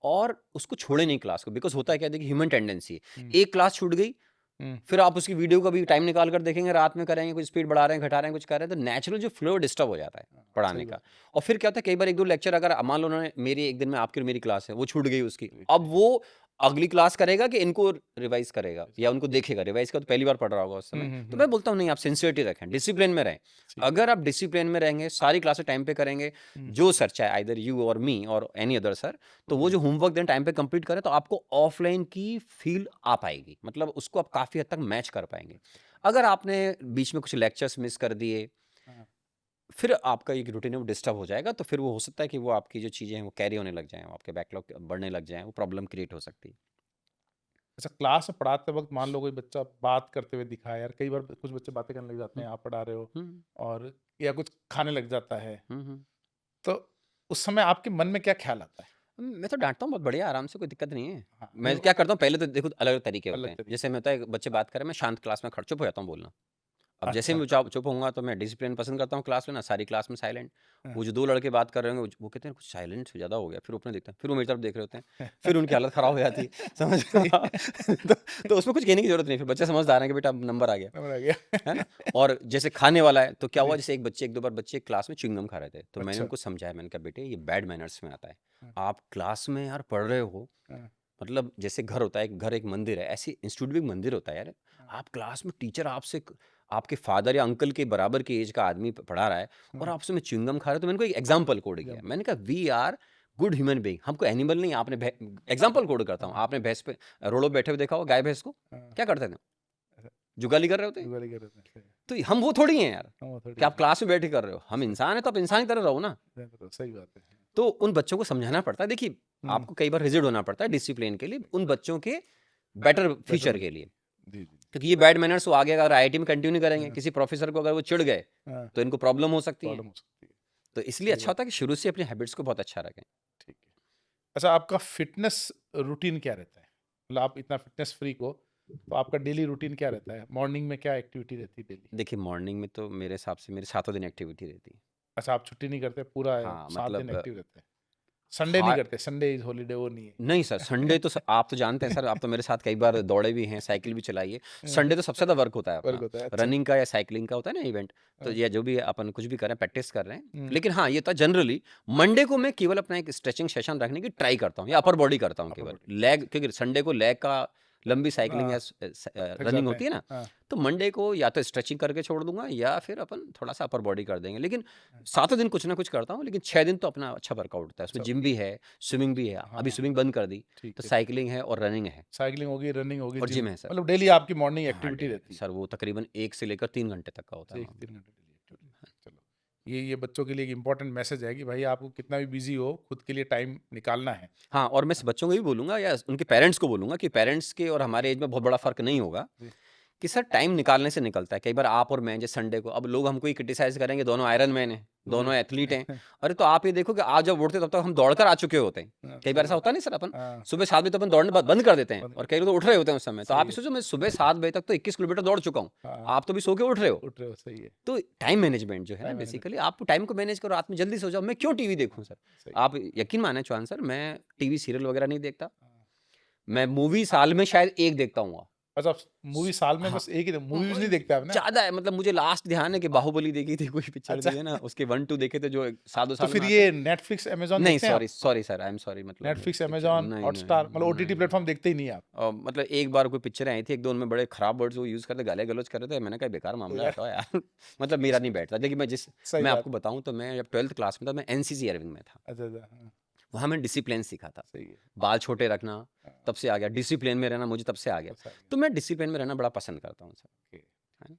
और उसको छोड़ें नहीं क्लास को, बिकॉज़ होता है क्या है, देखिए ह्यूमन टेंडेंसी है। हुँ, एक क्लास छूट गई, हुँ, फिर आप उसकी वीडियो का भी टाइम निकाल कर देखेंगे, रात में करेंगे, कुछ स्पीड बढ़ा रहे हैं, घटा रहे हैं, कुछ कर रहे हैं, तो नेचुरल जो फ्लो डिस्टर्ब हो जाता है हाँ, पढ़ाने सही का। बात है। और फिर क्या होता है, कई बार 1-2 लेक्चर अगर मान लो उन्होंने मेरी एक दिन में आपकी और मेरी क्लास है, वो छूट गई उसकी। जी, अब वो अगली क्लास करेगा कि इनको रिवाइज़ करेगा जी। या उनको देखेगा? रिवाइज़ का तो पहली बार पढ़ रहा होगा उस हुँ, समय। हुँ, तो हुँ। मैं बोलता हूँ नहीं, आप सिंसियरिटी रखें, डिसिप्लिन में रहें। ठीक है। अगर आप डिसिप्लिन में रहेंगे, सारी क्लासेस टाइम पे करेंगे, हुँ, जो सर चाहे आइदर यू और मी और एनी अदर सर, तो वो जी, जो होमवर्क दें टाइम पे कंप्लीट करें, तो आपको ऑफलाइन की फील आ पाएगी। मतलब उसको आप काफ़ी हद तक मैच कर पाएँगे। अगर आपने बीच में कुछ लेक्चर्स मिस कर दिए, हाँ। फिर आपका एक रूटीन है वो डिस्टर्ब हो जाएगा, तो फिर वो हो सकता है कि वो आपकी जो चीज़ें हैं वो कैरी होने लग जाएँ, आपके बैकलॉग बढ़ने लग जाएँ, वो प्रॉब्लम क्रिएट हो सकती है। अच्छा, क्लास में पढ़ाते वक़्त मान लो कोई बच्चा बात करते हुए दिखा यार, कई बार कुछ बच्चे बातें करने लग जाते हुँ, हैं, आप पढ़ा रहे हो हुँ, और या कुछ खाने लग जाता है, हुँ, हुँ। तो उस समय आपके मन में क्या ख़्याल आता है? मैं तो डाँटता हूँ बहुत बढ़िया आराम से, कोई दिक्कत नहीं है। हाँ, नहीं मैं क्या करता हूँ, पहले तो देखो अलग-अलग तरीके होते अलग हैं। तरीके जैसे से। मैं होता है बच्चे बात कर रहे हैं, मैं शांत क्लास में चुप हो जाता हूँ बोलना। अब जैसे ही अच्छा, मैं चुप होऊँगा तो मैं डिसिप्लिन पसंद करता हूँ क्लास में ना, सारी क्लास में साइलेंट। हाँ। वो जो 2 लड़के बात कर रहे होंगे, वो कहते हैं कुछ साइलेंस ज़्यादा हो गया, फिर वो अपना देखते हैं, फिर वो मेरी तरफ देख रहे होते हैं, फिर उनकी हालत ख़राब हो जाती है, समझ सही रहे हो? तो उसमें कुछ कहने की ज़रूरत नहीं, फिर बच्चे समझदार हैं कि बेटा अब नंबर आ गया। नंबर आ गया। है ना? और जैसे खाने वाला है, तो क्या हुआ, जी, जैसे एक दो बार बच्चे क्लास में च्युइंगम खा रहे थे, तो मैंने अच्छा। उनको समझाया, मैंने कहा बेटे ये बैड मैनर्स में आता है। हाँ, आप क्लास में यार पढ़ रहे हो, हाँ, मतलब जैसे घर होता है, घर एक मंदिर है, ऐसे इंस्टीट्यूट भी एक मंदिर होता है यार। हाँ, आप क्लास में टीचर आपसे आपके फादर या अंकल के बराबर की एज का आदमी पढ़ा रहा है और हाँ, आप उसमें च्युइंगम खा रहे हो, तो मैंने कोई एग्जाम्पल कोड किया। एग्ज़ाम्पल मैंने कहा we are good human being, हमको एनिमल नहीं, आपने एग्जाम्पल कोड करता हूँ, हाँ, आपने भैंस पे रोड पे बैठे हुए देखा हो, गाय भैंस को हाँ, क्या करते थे? अच्छा, जुगाली कर रहे होते हैं। जुगाली कर रहे थे। तो हम वो थोड़ी हैं यार हाँ, कि थोड़ी आप क्लास में बैठ के कर रहे हो। हम इंसान हैं तो आप इंसान की तरह रहो ना। सही बात है। तो उन बच्चों को समझाना पड़ता है। देखिए, हुँ, आपको कई बार रिजिड होना पड़ता है डिसिप्लिन के लिए, उन बच्चों के बेटर फ्यूचर बेटरमेंट के लिए। जी, जी। क्योंकि ये बैड मैनर्स वो आगे अगर आईआईटी में कंटिन्यू करेंगे, हाँ, किसी प्रोफेसर को अगर वो चिढ़ गए, हाँ, तो इनको प्रॉब्लम हो सकती है। प्रॉब्लम हो सकती है। तो इसलिए सही अच्छा बात, होता है कि शुरू से अपनी हैबिट्स को बहुत अच्छा रखें। ठीक है। अच्छा, आपका फ़िटनेस रूटीन क्या रहता है? मतलब आप इतना फ़िटनेस फ्रीक हो, तो आपका डेली रूटीन क्या रहता है? मॉर्निंग में क्या एक्टिविटी रहती है डेली? देखिए मॉर्निंग में तो मेरे हिसाब से मेरी सातों दिन एक्टिविटी रहती है। अच्छा, आप छुट्टी नहीं करते, पूरा हाँ, 7 दिन मतलब एक्टिव रहते हैं। संडे नहीं हा करते, संडे इज़ हॉलिडे वो नहीं है। नहीं सर, संडे तो आप तो जानते हैं सर, आप तो मेरे साथ कई बार दौड़े भी हैं, साइकिल भी चलाई है। संडे तो सबसे ज़्यादा वर्क होता है वर्क अपना, होता है, अच्छा। रनिंग का या साइक्लिंग का होता है ना इवेंट, तो हाँ, या जो भी अपन कुछ भी कर रहे हैं, प्रैक्टिस कर रहे हैं। हुँ, लेकिन हाँ, ये था जनरली मंडे को मैं केवल अपना एक स्ट्रेचिंग सेशन रखने की ट्राई करता हूँ या अपर बॉडी करता हूँ अपर केवल। बॉडी, लेग अच्छा। क्योंकि संडे को लेग का लंबी साइक्लिंग या हाँ, थक रनिंग जाते होती हैं। है ना, हाँ, तो मंडे को या तो स्ट्रेचिंग करके छोड़ दूँगा या फिर अपन थोड़ा-सा अपर बॉडी कर देंगे। लेकिन हाँ, सातों दिन कुछ ना कुछ करता हूँ, लेकिन 6 दिन तो अपना अच्छा वर्कआउट होता है। उसमें अच्छा, जिम भी है, स्विमिंग भी है। हाँ, अभी स्विमिंग बंद कर दी, ठीक तो है, ठीक है। साइक्लिंग है और रनिंग है साइक्लिंग होगी, रनिंग होगी, और जिम जिम है सर। मतलब डेली आपकी मॉर्निंग हाँ, एक्टिविटी रहती है। सर वो तकरीबन 1 से लेकर 3 घंटे तक का होता है से 1 वहाँ से 3 पे। घंटे डेली एक्टिविटी। चलो, ये बच्चों के लिए एक इम्पोर्टेंट मैसेज है कि भाई आपको कितना भी बिज़ी हो, खुद के लिए टाइम निकालना है। हाँ, और मैं बच्चों को भी बोलूँगा या उनके पेरेंट्स को बोलूँगा कि पेरेंट्स के और हमारे एज में बहुत बड़ा फ़र्क नहीं होगा जी, कि सर टाइम निकालने से निकलता है। कई बार आप और मैं जैसे संडे को अब लोग हमको ही क्रिटिसाइज़ करेंगे, दोनों आयरन मैन हैं, जी। दोनों एथलीट हैं। अरे तो आप ये देखो कि आज जब उठते तब तक हम दौड़ कर आ चुके होते हैं। हाँ, कई सही बार ऐसा बात। होता नहीं सर, अपन हाँ, सुबह 7 बजे तो अपन दौड़ना बंद कर देते हैं बंद और कर कई लोग तो उठ रहे होते हैं उस समय। तो सही आप ये है। सोचो मैं सुबह 7 बजे तक तो 21 किलोमीटर दौड़ चुका हूँ। हाँ, आप तो अभी सो के उठ रहे हो। उठ रहे हो, सही है। तो टाइम मैनेजमेंट जो है ना टाइम मैनेजमेंट बेसिकली आप टाइम को मैनेज करो, रात में जल्दी सो जाओ। मैं क्यों टीवी देखूँ सर? सही है। आप यकीन माने चौहान सर, मैं टीवी सीरियल वगैरह नहीं देखता। हाँ। मैं मूवी साल में शायद 1 देखता हूँगा। अच्छा, आप मूवी साल में हाँ, बस एक ही मूवीज़ म नहीं देखते आप ना? ज़्यादा है, मतलब मुझे लास्ट ध्यान है कि बाहुबली देखी थी, कोई पिक्चर अच्छा। थी है ना, उसके 1-2 देखे थे जो सालों तो साल फिर में आते ये हैं। नेटफ्लिक्स, अमेज़न नहीं देखते हैं आप? Sorry, sorry sir, I am sorry, मतलब नेटफ्लिक्स, पिक्चर अमेज़न, नहीं, हॉटस्टार मतलब नहीं, ओटीटी नहीं। प्लेटफ़ॉर्म देखते ही नहीं हैं आप? मतलब एक बार कोई पिक्चरें आई थी, 1-2 उनमें बड़े खराब वर्ड्स वो यूज़ कर रहे थे, गाली-गलौज कर रहे थे। मैंने कहा बेकार मामला है, बेकार हटाओ यार। मतलब मेरा नहीं बैठता। देखिए सही मैं बात आपको है। बताऊँ तो मैं जब 12th क्लास में था, मैं एनसीसी अरविंद में था। अच्छा, अच्छा, हाँ, वहाँ मैं डिसिप्लिन सीखा था। सही है। बाल छोटे रखना, हाँ, तब से आ गया। डिसिप्लिन में रहना मुझे तब से आ गया। तब से आ गया। तो मैं डिसिप्लिन में रहना बड़ा पसंद करता हूँ सर। ओके। है ना?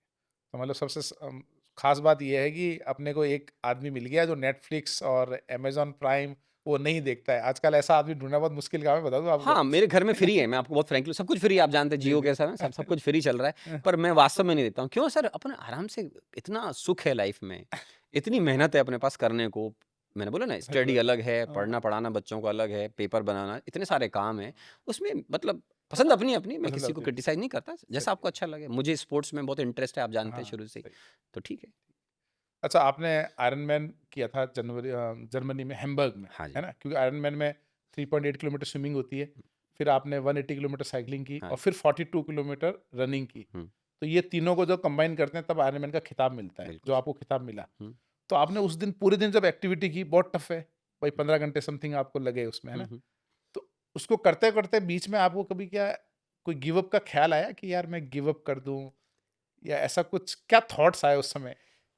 तो मतलब सबसे ख़ास बात ये है कि अपने को एक आदमी मिल गया जो नेटफ्लिक्स और अमेज़न प्राइम वो नहीं देखता है। आजकल ऐसा आदमी ढूँढना बहुत मुश्किल काम है, बता दूँ आपको। हाँ, मेरे घर में फ्री है, मैं आपको बहुत फ्रैंकली सब कुछ फ्री है, आप जानते हैं जी, जियो जी। कैसा है, सब सब कुछ फ्री चल रहा है, पर मैं वास्तव में नहीं देखता हूँ। क्यों सर? अपन आराम से इतना सुख है लाइफ़ में, इतनी मेहनत है अपने पास करने को। मैंने बोला ना सही स्टडी बात अलग है, हाँ, पढ़ना-पढ़ाना बच्चों को अलग है, पेपर बनाना, इतने सारे काम हैं। उसमें मतलब पसंद अपनी-अपनी, मैं पसंद किसी को आती है। क्रिटिसाइज़ नहीं करता, जैसा सही आपको है। अच्छा लगे। मुझे स्पोर्ट्स में बहुत इंटरेस्ट है, आप जानते हैं हाँ, शुरू से ही, सही। तो ठीक है। अच्छा, आपने आयरन मैन किया था जर्मनी में हैम्बर्ग में, हाँ जी। है ना? क्योंकि आयरन मैन में 3.8 किलोमीटर स्विमिंग होती है, फिर आपने 180 किलोमीटर साइक्लिंग की हाँ और जी। फिर 42 किलोमीटर रनिंग की। हुँ, तो ये तीनों को जब कंबाइन करते हैं तब आयरन मैन का खिताब मिलता है, बिल्कुल जो सर। आपको खिताब मिला। हुँ, तो आपने उस दिन पूरे दिन जब एक्टिविटी की, बहुत टफ है, वही 15 घंटे समथिंग आपको लगे उसमें, है हुँ, ना? हुँ। तो उसको करते-करते बीच में आपको कभी क्या कोई गिव अप का ख़्याल आया कि यार मैं गिव अप कर दूँ या ऐसा कुछ क्या थॉट्स आए उस समय?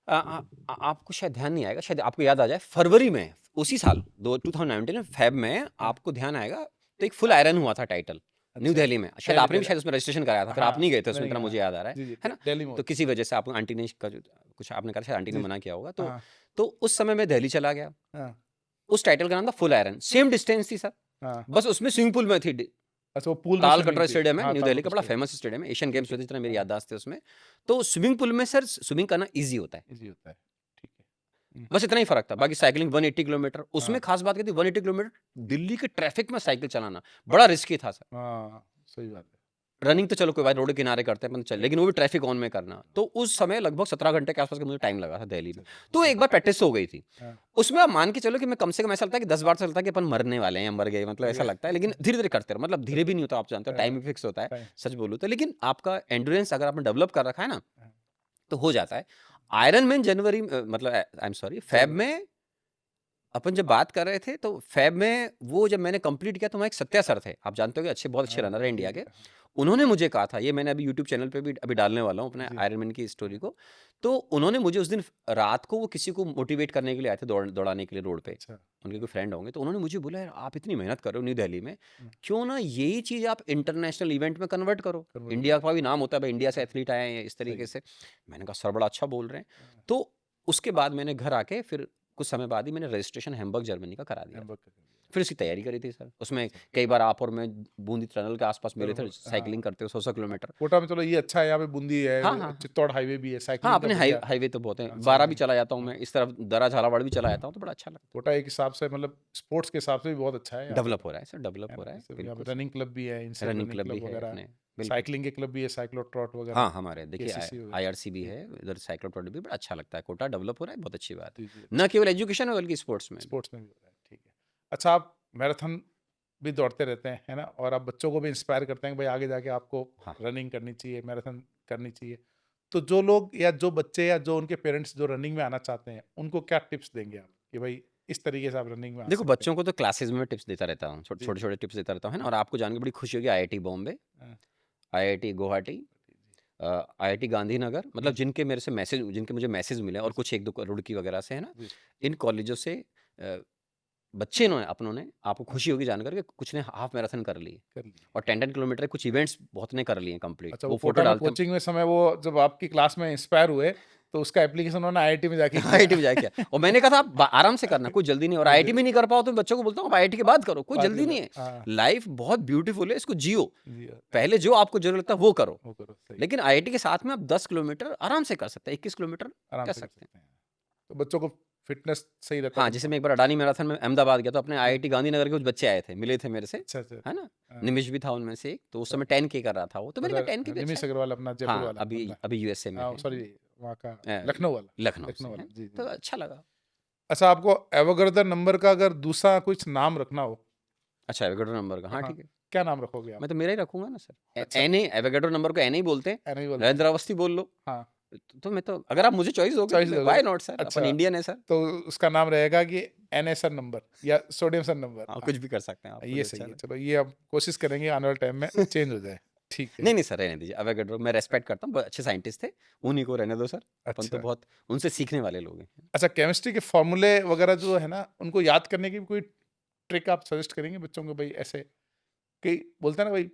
आपको शायद ध्यान नहीं आएगा, शायद आपको याद आ जाए फरवरी में उसी साल 2019 में फ़ेब में हाँ, आपको ध्यान आएगा, तो एक फुल आयरन हुआ था टाइटल, न्यू अच्छा। दिल्ली में। शायद दिल्ली आपने भी दिल्ली शायद उसमें रजिस्ट्रेशन कराया था, फिर हाँ, आप नहीं गए थे उसमें, नहीं इतना हाँ। मुझे याद आ रहा जी, जी, है ना? दिल्ली में तो होता है। किसी वजह से आपको आंटी ने कुछ आपने कहा शायद आंटी ने जी, मना किया होगा, हाँ, तो उस समय मैं दिल्ली चला गया। हाँ, उस टाइटल का नाम था फुल आयरन, सेम डिस्टेंस थी सर, हाँ। बस उसमें स्विमिंग पूल में थी। अच्छा वो पूल में स्विमिंग तालकटोरा थी। स्टेडियम है, हाँ, न्यू दिल्ली तालकटोरा का बड़ा स्टेडियम। फेमस स्टेडियम है, एशियन ठीक गेम्स है। हुए थे जितना मेरी हाँ, याददाश्त है उसमें। तो स्विमिंग पूल में सर स्विमिंग करना ईज़ी होता है। ईज़ी होता है। ठीक है। हुँ, बस इतना ही फ़र्क था, बाकी साइक्लिंग 180 किलोमीटर, हाँ, उसमें ख़ास बात ये थी 180 किलोमीटर दिल्ली के ट्रैफ़िक में साइकिल चलाना, बड़ा रिस्की था सर। हाँ, सही बात है। रनिंग तो चलो कोई बात रोड के किनारे करते हैं अपन चल, लेकिन वो भी ट्रैफ़िक ऑन में करना। तो उस समय लगभग 17 घंटे के आस-पास का मुझे टाइम लगा था दिल्ली में। अच्छा, अच्छा। तो एक बार प्रैक्टिस हो गई थी। हाँ, उसमें आप मान के चलो कि मैं कम से कम ऐसा लगता है कि 10 बार तो लगता है कि अपन मरने वाले हैं या मर गए, मतलब ऐसा लगता है, लेकिन धीरे-धीरे करते रहो, मतलब धीरे भी नहीं होता, आप जानते हो टाइम भी फिक्स होता है, टाइम सच बोलूँ तो। लेकिन आपका एंड्योरेंस अगर आपने डेवलप कर रखा है ना, हाँ, तो हो जाता है। आयरन मैन जनवरी मतलब आई एम सॉरी चल फ़ेब में अपन जब बात कर रहे थे, तो फ़ेब में वो जब मैंने कंप्लीट किया, तो वहाँ एक सत्या सर थे, आप जानते होंगे, बहुत अच्छे हाँ, रनर हैं जी, इंडिया जी, के। हाँ, उन्होंने मुझे कहा था, ये मैंने अभी यूट्यूब चैनल पे भी अभी डालने वाला हूँ अपने जी, आयरन मैन की स्टोरी हाँ, को। तो उन्होंने मुझे उस दिन रात को वो किसी को मोटिवेट करने के लिए आए थे, दौड़ाने के लिए रोड पे। अच्छा, उनके कोई फ्रेंड होंगे, तो उन्होंने मुझे बोला, यार आप इतनी मेहनत कर रहे हो न्यू दिल्ली में, हुँ, क्यों ना यही चीज़ आप इंटरनेशनल इवेंट में कन्वर्ट करो। कन्वर्ट इंडिया करो। का भी नाम होता है भाई, इंडिया से हाँ, एथलीट आए हैं इस सही तरीके है। से। मैंने कहा सर बड़ा अच्छा बोल रहे हैं। हाँ, तो उसके बाद मैंने घर आके फिर कुछ समय बाद ही मैंने रजिस्ट्रेशन हैम्बर्ग जर्मनी का करा दिया था। हैम्बर्ग का कर दिया। फिर उसकी तैयारी करी थी सर। उसमें कई बार आप और मैं बूंदी टनल के आसपास मिले थे, हाँ, साइकिलिंग करते हुए 100-100 किलोमीटर। कोटा में चलो ये अच्छा है, यहाँ पे बूंदी है, हाँ, हाँ, हाँ। चित्तौड़ हाईवे भी है, हाँ, साइकिलिंग का अपने बढ़िया। हाईवे तो बहुत हैं, 12 भी साइकिलिंग चला जाता हूँ हाँ, मैं, इस तरफ दर्रा झालावाड़ भी चला जाता हूँ, तो बड़ा अच्छा लगता कोटा एक हिसाब से मतलब स्पोर्ट्स के हिसाब से भी बहुत अच्छा है है। यहाँ पे डेवलप तो, हो रहा है सर, डेवलप है हो ना? रहा है, जैसे यहाँ पे बिल्कुल सर। रनिंग क्लब भी है, इनसेप रनिंग रनिंग क्लब भी क्लब है वगैरह, अपने, बिल्कुल। साइकिलिंग के क्लब भी है, साइक्लो ट्रॉट वगैरह, हाँ, हमारे देखिए केसीसी वगैरह। आईआरसी भी जी, है, इधर साइक्लोटॉन भी बड़ा अच्छा लगता है, कोटा डेवलप हो रहा है, बहुत अच्छी बात जी, है। जी, न अच्छा। केवल एजुकेशन में बल्कि स्पोर्ट्स में भी। स्पोर्ट्स में भी हो रहा है, ठीक है। अच्छा, आप मैराथन भी दौड़ते रहते हैं, है ना? और आप बच्चों को भी इंस्पायर करते हैं कि भाई आगे जाके आपको हाँ। रनिंग करनी चाहिए, मैराथन करनी चाहिए। तो जो लोग या जो बच्चे या जो उनके पेरेंट्स जो रनिंग में आना चाहते हैं, उनको क्या टिप्स देंगे आप कि भाई इस तरीके से आप रनिंग में आ देखो सकते हैं? बच्चों को तो क्लासेस में टिप्स देता रहता हूँ, जी, जी। छोटे-छोटे टिप्स देता रहता हूँ, है ना? हाँ, और आपको जान के बड़ी खुशी होगी आईआईटी बॉम्बे, हाँ, आईआईटी गुवाहाटी, जी, आईआईटी गांधीनगर, मतलब हुँ, जिनके मुझे मैसेज मिले और जी, कुछ 1-2 रुड़की वगैरह से, है ना? जी, इन कॉलेजों से बच्चे ने अपनों ने आपको हाँ, खुशी होगी जानकर के कुछ ने हाफ मैराथन कर ली कर लिए। और 10-10 किलोमीटर कुछ इवेंट्स बहुत ने कर लिए हैं कंप्लीट। अच्छा, वो वो फोटो कोटा में डालते हैं कोचिंग में समय वो जब आपकी क्लास में इंस्पायर हुए, तो उसका एप्लीकेशन उन्होंने आईआईटी में जाके किया। आईआईटी में जाके किया और मैंने कहा था आप आराम से करना, कोई जल्दी नहीं, और कोई आईआईटी ज में नहीं कर पाओ तो बच्चों को बोलता हूँ आप आईआईटी के बाद करो, कोई बात कर जल्दी लो। नहीं है। हाँ, लाइफ बहुत ब्यूटीफुल है, इसको जियो। जी, पहले जो आपको जरूरत लगता है वो करो, वो करो, सही। लेकिन आईआईटी के साथ में आप 10 किलोमीटर आराम से कर सकते हैं, 21 किलोमीटर आराम कर से कर सकते हैं। सकते हैं। तो बच्चों को फिटनेस सही रहता है हाँ, जैसे उनका। मैं एक बार अडानी मैराथन में अहमदाबाद गया तो अपने हाँ, आईआईटी गांधीनगर के कुछ बच्चे आए थे, मिले थे मेरे से, अच्छा, अच्छा। है ना? हाँ, निमिष भी था उनमें से एक, तो उस अच्छा, समय 10 के कर रहा था वो, तो मैंने अच्छा, कहा 10 के भी अच्छा निमिष है। अग्रवाल अपना जयपुर हाँ, वाला अभी बंदा। अभी यूएसए में है, है सॉरी, ना? वहाँ का अ, लखनऊ वाला। लखनऊ से लखनऊ वाला, है, जी, जी, तो जी। अच्छा लगा। अच्छा, आपको एवोगैड्रो नंबर का अगर दूसरा कुछ नाम रखना हो, अच्छा एवोगैड्रो नंबर का, हाँ हाँ, ठीक है। क्या नाम रखोगे आप? मैं तो मेरा ही रखूंगा ना सर। अच्छा, एन ए एवोगैड्रो नंबर को एन ही बोलते हैं। ऐसे ही बोलते हैं। नरेंद्र अवस्थी बोल लो। हाँ, तो मैं तो, अगर आप मुझे चॉइस दोगे तो चॉइस मैं दोगे व्हाई तो नॉट सर, अपन अच्छा, इंडियन है सर। तो उसका नाम रहेगा कि एनएसआर नंबर या सोडियम सन नंबर। हाँ, कुछ भी कर सकते हैं आप, कुछ ये अच्छा सही है। लगे। चलो ये हम कोशिश करेंगे आने वाले टाइम में चेंज हो जाए। ठीक है। नहीं नहीं सर, रहने दीजिए एवोगैड्रो, मैं रेस्पेक्ट करता हूँ, बहुत अच्छे साइंटिस्ट थे, उन्हीं को रहने दो सर। अपन तो अच्छा। बहुत उनसे सीखने वाले लोग हैं। अच्छा, केमिस्ट्री के फॉर्मूले वगैरह जो है ना, उनको याद करने की भी कोई ट्रिक आप सजेस्ट करेंगे बच्चों को? भाई ऐसे कई बोलते हैं ना भाई,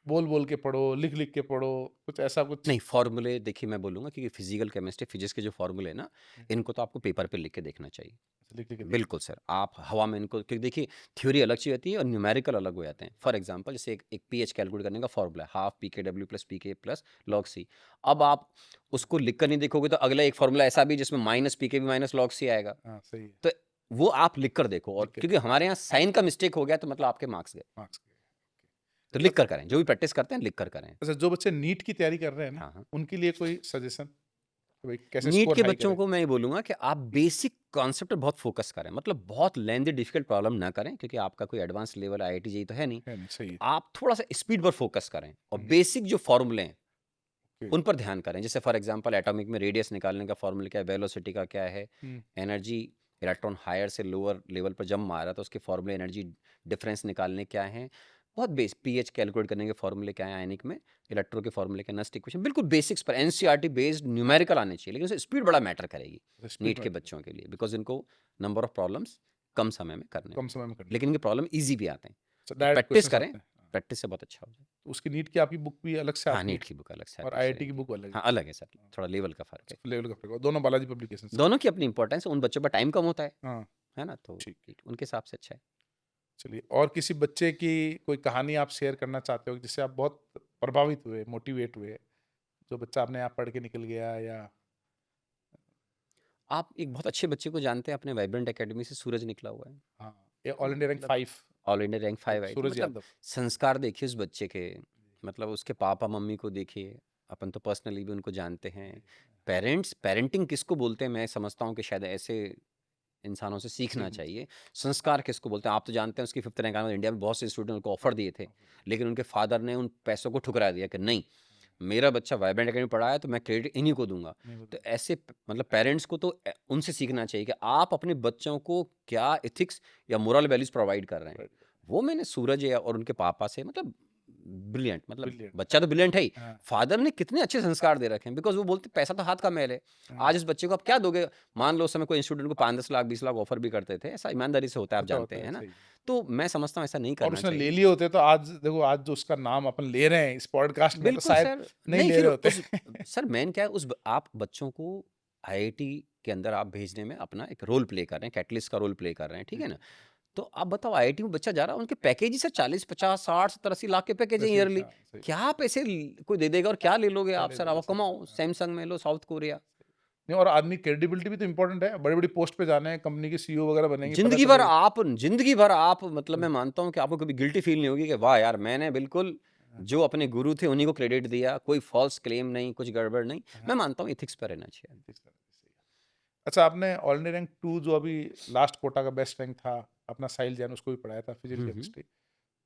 बोल-बोल के पढ़ो, लिख-लिख के पढ़ो, कुछ ऐसा कुछ? नहीं, फ़ॉर्मूले देखिए मैं बोलूँगा, क्योंकि फिज़िकल केमिस्ट्री, फिज़िक्स के जो फ़ॉर्मूले हैं ना, हुँ, इनको तो आपको पेपर पे लिख के देखना चाहिए। लिख-लिख के देखना। बिल्कुल सर, आप हवा में इनको, क्योंकि देखिए थ्योरी अलग चीज़ होती है और न्यूमेरिकल अलग हो जाते हैं। फॉर एग्ज़ाम्पल जैसे एक पीएच कैलकुलेट करने का फ़ॉर्मूला है, हाफ पीकेडब्ल्यू प्लस पीके प्लस लॉग सी। अब आप उसको लिख कर नहीं देखोगे तो अगला एक फ़ॉर्मूला ऐसा भी जिसमें माइनस पीके भी माइनस लॉग सी आएगा। हाँ, सही है। तो वो आप लिख कर देखो, और लिख के क्योंकि देखो, हमारे यहाँ साइन का मिस्टेक हो गया तो मतलब आपके मार्क्स गए। मार्क्स के। तो तो लिख कर करें, जो भी प्रैक्टिस करते हैं लिख कर करें। अच्छा, जो बच्चे नीट की तैयारी कर रहे हैं ना, हाँ, हाँ। उनके लिए कोई सजेशन? कि भाई कैसे नीट स्कोर के हाई बच्चों करें? को मैं ये बोलूँगा कि आप बेसिक कॉन्सेप्ट पे बहुत फ़ोकस करें, मतलब बहुत लेंथी डिफ़िकल्ट प्रॉब्लम ना करें, क्योंकि आपका कोई एडवांस लेवल आईआईटी जेईई तो है नहीं। है नहीं, सही तो है। आप थोड़ा-सा स्पीड पर फ़ोकस करें और हुँ, बेसिक जो फ़ॉर्मूले हैं, ओके। उन पर ध्यान करें। जैसे फॉर एग्ज़ाम्पल एटॉमिक में रेडियस निकालने का फ़ॉर्मूला क्या है, वेलोसिटी का क्या है, हुँ, एनर्जी, इलेक्ट्रॉन हायर से लोअर लेवल पर जब मारा तो उसके फ़ॉर्मूले, एनर्जी डिफरेंस निकालने क्या हैं, बहुत पीएच कैलकुलेट करने के फ़ॉर्मूले क्या हैं आयनिक में, इलेक्ट्रो के फ़ॉर्मूले क्या, नस्ट इक्वेशन, बिल्कुल बेसिक्स पर एनसीईआरटी बेस्ड न्यूमेरिकल आने चाहिए, लेकिन उससे स्पीड बड़ा मैटर करेगी स्पीड नीट में के बच्चों के लिए, बिकॉज़ इनको नंबर ऑफ प्रॉब्लम्स कम समय में करने कम होते हैं। समय में करनी लेकिन होती इनके प्रॉब्लम ईज़ी भी आते हैं। है। अच्छा, तो डायरेक्ट प्रैक्टिस क्वेश्चन्स करें, आते हैं। हाँ, प्रैक्टिस से बहुत अच्छा हो जाए। तो उसकी नीट की आपकी बुक भी अलग से हाँ, आती नीट है की बुक अलग से और आती है आईआईटी की रहेगी। बुक अलग हाँ, है। अलग है सर, थोड़ा लेवल का फ़र्क है। लेवल का फ़र्क है, दोनों बालाजी पब्लिकेशन से। दोनों की अपनी इम्पोर्टेंस है, उन बच्चों पर टाइम कम होता हाँ, है ना? तो ठीक। उनके हिसाब से अच्छा है। चलिए, और किसी बच्चे की कोई कहानी आप शेयर करना चाहते हो जिससे आप बहुत प्रभावित हुए, मोटिवेट हुए? जो बच्चा अपने आप पढ़ के निकल गया या आप एक बहुत अच्छे बच्चे को जानते हैं, अपने वाइब्रेंट एकेडमी से सूरज निकला हुआ है। हाँ, ये ऑल इंडिया रैंक मतलब 5 ऑल इंडिया रैंक 5 आई थी। सूरज मतलब यादव। संस्कार देखिए उस बच्चे के, मतलब उसके पापा-मम्मी को देखिए, अपन तो पर्सनली भी उनको जानते हैं। पेरेंटिंग किसको बोलते हैं, मैं समझता हूँ कि शायद ऐसे इंसानों से सीखना सीखना चाहिए। संस्कार किसको बोलते हैं, आप तो जानते हैं उसकी 5th रैंक आने में इंडिया में बहुत से इंस्टीट्यूट ने उनको ऑफ़र दिए थे, लेकिन उनके फादर ने उन पैसों को ठुकरा दिया कि नहीं, मेरा बच्चा वाइब्रेंट एकेडमी पढ़ा है तो मैं क्रेडिट इन्हीं को दूँगा। नहीं तो बताया। ऐसे मतलब पेरेंट्स को तो उनसे सीखना चाहिए कि आप अपने बच्चों को क्या एथिक्स या मोरल वैल्यूज़ प्रोवाइड कर रहे हैं। राइट, वो मैंने सूरज या और उनके पापा से, मतलब ब्रिलियंट, मतलब ब्रिलियंट। बच्चा तो ब्रिलियंट है ही, हाँ, फादर ने कितने अच्छे संस्कार दे रखे हैं, बिकॉज़ वो बोलते पैसा तो हाथ का मैल है। हाँ, आज इस बच्चे को आप क्या दोगे? मान लो उस समय कोई स्टूडेंट को 5-10 लाख 20 लाख ऑफ़र भी करते थे, ऐसा ईमानदारी से होता है, आप जानते होता हैं, है, है ना? सही। तो मैं समझता हूँ ऐसा नहीं और करना उसने ले चाहिए। लिए होते तो आज देखो, आज जो उसका नाम अपन ले रहे हैं इस पॉडकास्ट में तो बिल्कुल शायद सर, नहीं नहीं ले फिर रहे होते। उस सर मेन क्या है, आप बच्चों को आईआईटी के अंदर आप भेजने में अपना एक रोल प्ले कर रहे हैं, कैटलिस्ट का रोल प्ले कर रहे हैं, ठीक जी, है जी। ना? तो आप बताओ आईआईटी में बच्चा जा रहा है, उनके पैकेज ही सर 40 50 60 70 80 लाख के पैकेज है वैसे ही, ईयरली। हाँ, सही। क्या पैसे कोई दे देगा और क्या ले लोगे क्या आप ले सर? लोगे, आप सही कमाओ, बात है, हाँ। सैमसंग में लो, साउथ कोरिया। नहीं, और आदमी क्रेडिबिलिटी भी तो इम्पोर्टेंट है, बड़ी-बड़ी पोस्ट पे जाना है, कंपनी के सीईओ वगैरह बनेंगे, पता जिंदगी भर आप मतलब मैं हुँ, मानता हूँ कि आपको कभी गिल्टी फील नहीं होगी कि वाह यार मैंने बिल्कुल हाँ, जो अपने गुरु थे उन्हीं को क्रेडिट दिया, कोई फॉल्स क्लेम नहीं, कुछ गड़बड़ नहीं। हाँ, मैं मानता हूँ एथिक्स पर रहना चाहिए। सही है। अच्छा, आपने ऑल इंडिया रैंक 2 जो अभी लास्ट कोटा का बेस्ट रैंक था, अपना साहिल जैन उसको भी पढ़ाया था फिजिकल हम्म। केमिस्ट्री।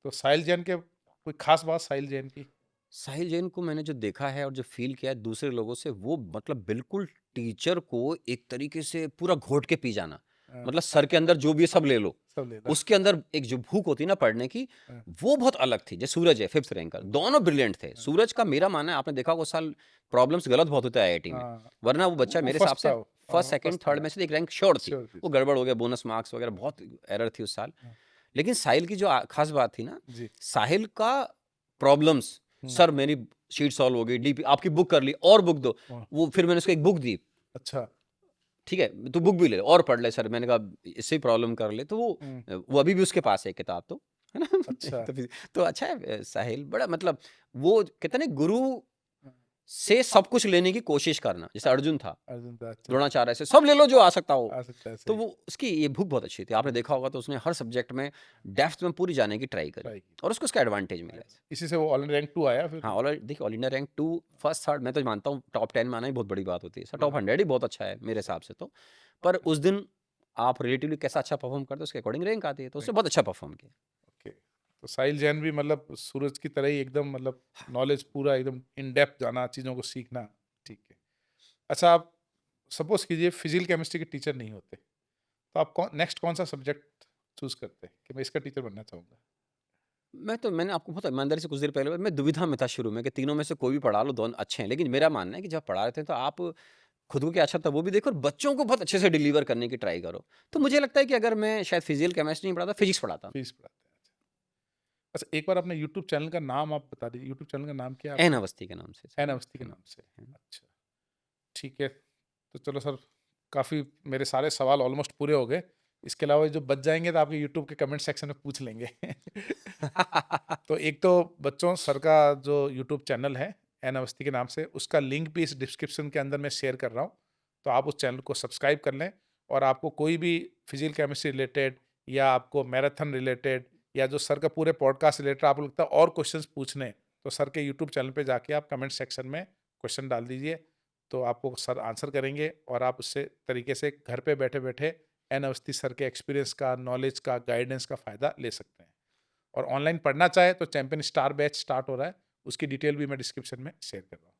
तो साहिल जैन के कोई खास बात साहिल जैन की? साहिल जैन को मैंने जो देखा है और जो फील किया है दूसरे लोगों से, वो मतलब बिल्कुल टीचर को एक तरीके से पूरा घोट के पी जाना। हाँ, मतलब सर के अंदर जो भी है सब ले लो। सब लेता। उसके अंदर एक जो भूख होती है ना पढ़ने की, हाँ, वो बहुत अलग थी। जैसे सूरज है 5th रैंकर, दोनों ब्रिलियंट थे। हाँ, सूरज का मेरा मानना है, आपने देखा होगा उस साल प्रॉब्लम्स गलत बहुत होते हैं आईआईटी में, हाँ, वरना वो बच्चा वो मेरे हिसाब फर्स्ट से था वो। फर्स्ट हाँ, सेकंड फर्स्ट थर्ड था। में से एक रैंक श्योर थी। श्योर थी वो उसकी। गड़बड़ हो गया, बोनस मार्क्स वगैरह बहुत एरर थी उस साल। हाँ, लेकिन साहिल की जो खास बात थी ना, जी। साहिल का प्रॉब्लम्स, हुँ, सर मेरी शीट सॉल्व हो गई, डीपी आपकी बुक कर ली और बुक दो। वाह! वो फिर मैंने उसको एक बुक दी, अच्छा। ठीक है तू बुक भी ले और पढ़ ले सर। मैंने कहा इससे ही प्रॉब्लम कर ले। तो हुँ, वो अभी भी उसके पास है किताब, तो है ना। अच्छा। तो अच्छा है साहिल बड़ा मतलब, वो कहते हैं ना गुरु हाँ, से सब कुछ लेने की कोशिश करना, जैसे अर्जुन था, अर्जुन था, अच्छा। द्रोणाचार्य से सब ले लो जो आ सकता हो। आ सकता है, तो सही। वो उसकी ये भूख बहुत अच्छी थी, आपने देखा होगा। तो उसने हर सब्जेक्ट में डेप्थ में पूरी जाने की ट्राई करी ट्राई की। और उसको उसका एडवांटेज मिला है। इसी से वो ऑल इंडिया रैंक 2 आया फिर? हाँ, देखिए all India rank 2 first third मैं तो मानता हूँ टॉप 10 में आना ही बहुत बड़ी बात होती है सर। हाँ, टॉप 100 ही बहुत अच्छा है मेरे हिसाब से तो। पर उस दिन आप रिलेटिवली कैसा अच्छा परफॉर्म करते हो उसके अकॉर्डिंग रैंक आती है, तो उसने रैंक बहुत अच्छा परफॉर्म किया। ओके। तो साहिल जैन भी मतलब सूरज की तरह ही एकदम मतलब नॉलेज पूरा एकदम इन डेप्थ जाना, चीज़ों को सीखना, ठीक है। अच्छा, आप सपोज़ कीजिए फिजिकल केमिस्ट्री के टीचर नहीं होते, तो आप नेक्स्ट कौन सा सब्जेक्ट चूज करते कि मैं इसका टीचर बनना चाहूंगा? मैंने आपको बहुत ईमानदारी से कुछ देर पहले मैं दुविधा में था शुरू में कि तीनों में से कोई भी पढ़ा लो, दोनों अच्छे हैं। लेकिन मेरा मानना है कि जब पढ़ा रहे थे तो आप खुद को क्या अच्छा था वो भी देखो और बच्चों को बहुत अच्छे से डिलीवर करने की ट्राई करो। तो मुझे लगता है कि अगर मैं शायद फिजिकल केमिस्ट्री नहीं पढ़ाता, फिजिक्स पढ़ाता। फीस पढ़ाते हैं, अच्छा। एक बार अपने यूट्यूब चैनल का नाम आप बता दीजिए, यूट्यूब चैनल का नाम क्या है एन आपका? अवस्थी के नाम से एन सर। अवस्थी के एन नाम से। अवस्थी, हाँ। अच्छा, ठीक है। तो चलो सर, काफ़ी मेरे सारे सवाल ऑलमोस्ट पूरे हो गए। इसके अलावा जो बच जाएंगे तो आपके यूट्यूब के कमेंट सेक्शन में पूछ लेंगे। तो एक तो बच्चों, सर का जो यूट्यूब चैनल है एन अवस्थी के नाम से, उसका लिंक भी इस डिस्क्रिप्शन के अंदर मैं शेयर कर रहा हूँ। तो आप उस चैनल को सब्सक्राइब कर लें, और आपको कोई भी फिजिकल केमिस्ट्री रिलेटेड या आपको मैराथन रिलेटेड या जो सर का पूरे पॉडकास्ट रिलेटेड आपको लगता है और क्वेश्चंस पूछने, तो सर के यूट्यूब चैनल पे जाके आप कमेंट सेक्शन में क्वेश्चन डाल दीजिए, तो आपको सर आंसर करेंगे और आप उससे तरीके से घर पे बैठे बैठे एन अवस्थी सर के एक्सपीरियंस का, नॉलेज का, गाइडेंस का फ़ायदा ले सकते हैं। और ऑनलाइन पढ़ना चाहे तो चैंपियन स्टार बैच स्टार्ट हो रहा है, उसकी डिटेल भी मैं डिस्क्रिप्शन में शेयर कर रहा हूँ।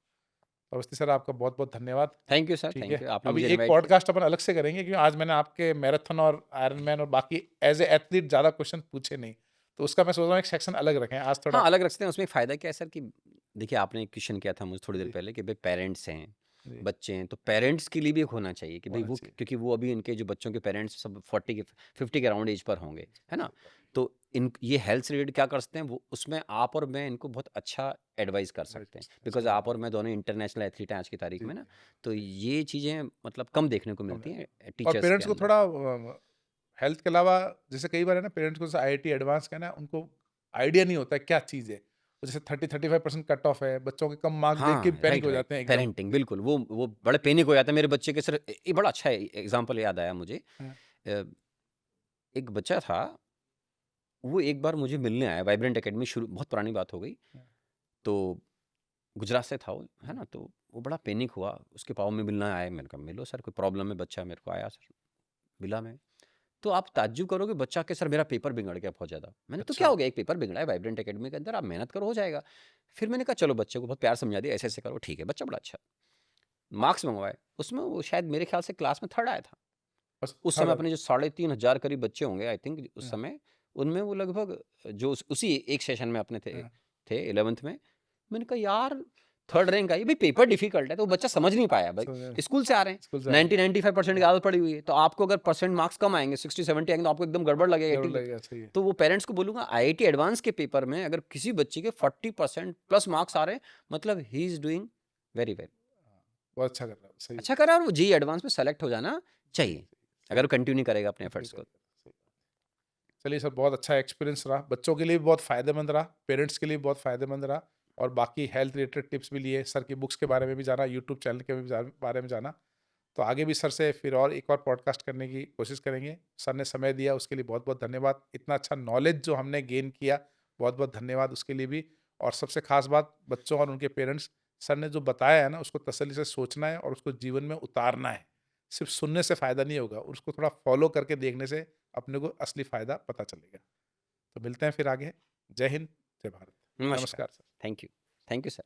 तो अवस्थी सर, आपका बहुत बहुत धन्यवाद। थैंक यू सर, ठीक थैंक है, यू, आपने अभी मुझे एक इनवाइट किया। पॉडकास्ट अपन अलग से करेंगे, क्योंकि आज मैंने आपके मैराथन और आयरन मैन और बाकी एज ए एथलीट ज़्यादा क्वेश्चन पूछे नहीं, तो उसका मैं सोच रहा हूँ एक सेक्शन अलग रखें आज थोड़ा। हाँ, अलग रख सकते हैं। उसमें एक फ़ायदा क्या है सर कि देखिए आपने एक क्वेश्चन किया था मुझे थोड़ी देर जी, पहले कि भाई पेरेंट्स हैं, जी, बच्चे हैं, तो पेरेंट्स के लिए भी एक होना चाहिए कि भाई होना वो, चाहिए। क्योंकि वो अभी इनके जो बच्चों के पेरेंट्स सब 40 के 50 के अराउंड एज पर होंगे, है ना? सही बात तो इन ये हेल्थ से रिलेटेड क्या कर सकते हैं वो, उसमें आप और मैं इनको बहुत अच्छा एडवाइस कर है, सकते हैं। सही बिकॉज़ बात आप और मैं दोनों इंटरनेशनल एथलीट हैं आज की तारीख जी, में ना। जी, तो सही। ये चीज़ें मतलब कम देखने को कम मिलती है। हैं और टीचर्स के पेरेंट्स को अंदर। थोड़ा हेल्थ के अलावा, जैसे कई बार है ना, पेरेंट्स को आईआईटी एडवांस का है ना, उनको आइडिया नहीं होता है क्या चीज़ है। तो जैसे 30-35% कट ऑफ है, बच्चों के कम मार्क्स देख के हाँ, पैनिक राइट, हो राइट। जाते हैं एकदम। पेरेंटिंग बिल्कुल, वो बड़े पैनिक हो जाते हैं मेरे बच्चे के सर। ये बड़ा अच्छा एग्ज़ाम्पल याद आया मुझे। हाँ, अ, एक बच्चा था, वो एक बार मुझे मिलने आया वाइब्रेंट एकेडमी, शुरू बहुत पुरानी बात हो गई। हाँ, तो गुजरात से था वो, है हाँ, ना? तो वो बड़ा पैनिक हुआ, उसके पापा में मिलना आए। मैंने कहा मिलो सर, कोई प्रॉब्लम है? बच्चा मेरे को आया सर, मिला मैं। तो आप ताज्जुब करोगे बच्चा के सर मेरा पेपर बिगड़ गया बहुत ज़्यादा। मैंने तो क्या अच्छा, हो गया, एक पेपर बिगड़ा है वाइब्रेंट एकेडमी के अंदर, आप मेहनत करो हो जाएगा। फिर मैंने कहा चलो बच्चे को बहुत प्यार समझा दिया, ऐसे-ऐसे करो, ठीक है। बच्चा बड़ा अच्छा, मार्क्स मंगवाए, उसमें वो शायद मेरे ख्याल से क्लास में 3rd आया था। बस उस समय थर्ड। अपने जो 3,500 करीब बच्चे होंगे आई थिंक उस हाँ, समय, उनमें वो लगभग जो उसी एक सेशन में अपने थे हाँ, थे 11th में। मैंने कहा यार 3rd रैंक आई, भाई पेपर डिफिकल्ट है, तो वो बच्चा समझ नहीं पाया भाई। समझ आया, स्कूल से आ रहे हैं, स्कूल से आ रहे 90-95% की हैं, आदत पड़ी हुई है, तो आपको अगर परसेंट मार्क्स कम आएँगे, 60-70 आएँगे तो आपको एकदम गड़बड़ लगेगा, 80 ज़रूर लगे। लगेगा, सही है। तो वो पेरेंट्स को बोलूँगा आईआईटी एडवांस के पेपर में अगर किसी बच्चे के 40% प्लस मार्क्स आ रहे हैं, मतलब he is doing very well. हाँ, बहुत अच्छा कर रहा है, सही अच्छा बात। करा, और वो जेईई एडवांस में सेलेक्ट हो जाना सही, चाहिए, सही, अगर सही, वो कंटिन्यू करेगा अपने कंटिन्यू एफर्ट्स को। करेगा, सही। चलिए सर, बहुत अच्छा एक्सपीरियंस रहा, बच्चों के लिए भी बहुत फ़ायदेमंद रहा, पेरेंट्स के लिए भी बहुत फ़ायदेमंद रहा, और बाकी हेल्थ रिलेटेड टिप्स भी लिए, सर की बुक्स के बारे में भी जाना, यूट्यूब चैनल के भी बारे में जाना। तो आगे भी सर से फिर और एक और पॉडकास्ट करने की कोशिश करेंगे। सर ने समय दिया उसके लिए बहुत-बहुत धन्यवाद। इतना अच्छा नॉलेज जो हमने गेन किया, बहुत-बहुत धन्यवाद उसके लिए भी। और सबसे ख़ास बात, बच्चों और उनके पेरेंट्स, सर ने जो बताया है ना, उसको तसल्ली से सोचना है और उसको जीवन में उतारना है। सिर्फ़ सुनने से फ़ायदा नहीं होगा, उसको थोड़ा फ़ॉलो करके देखने से अपने को असली फ़ायदा पता चलेगा। तो मिलते हैं फिर आगे। जय हिंद, जय भारत। नमस्कार। नमस्कार सर। Thank you sir.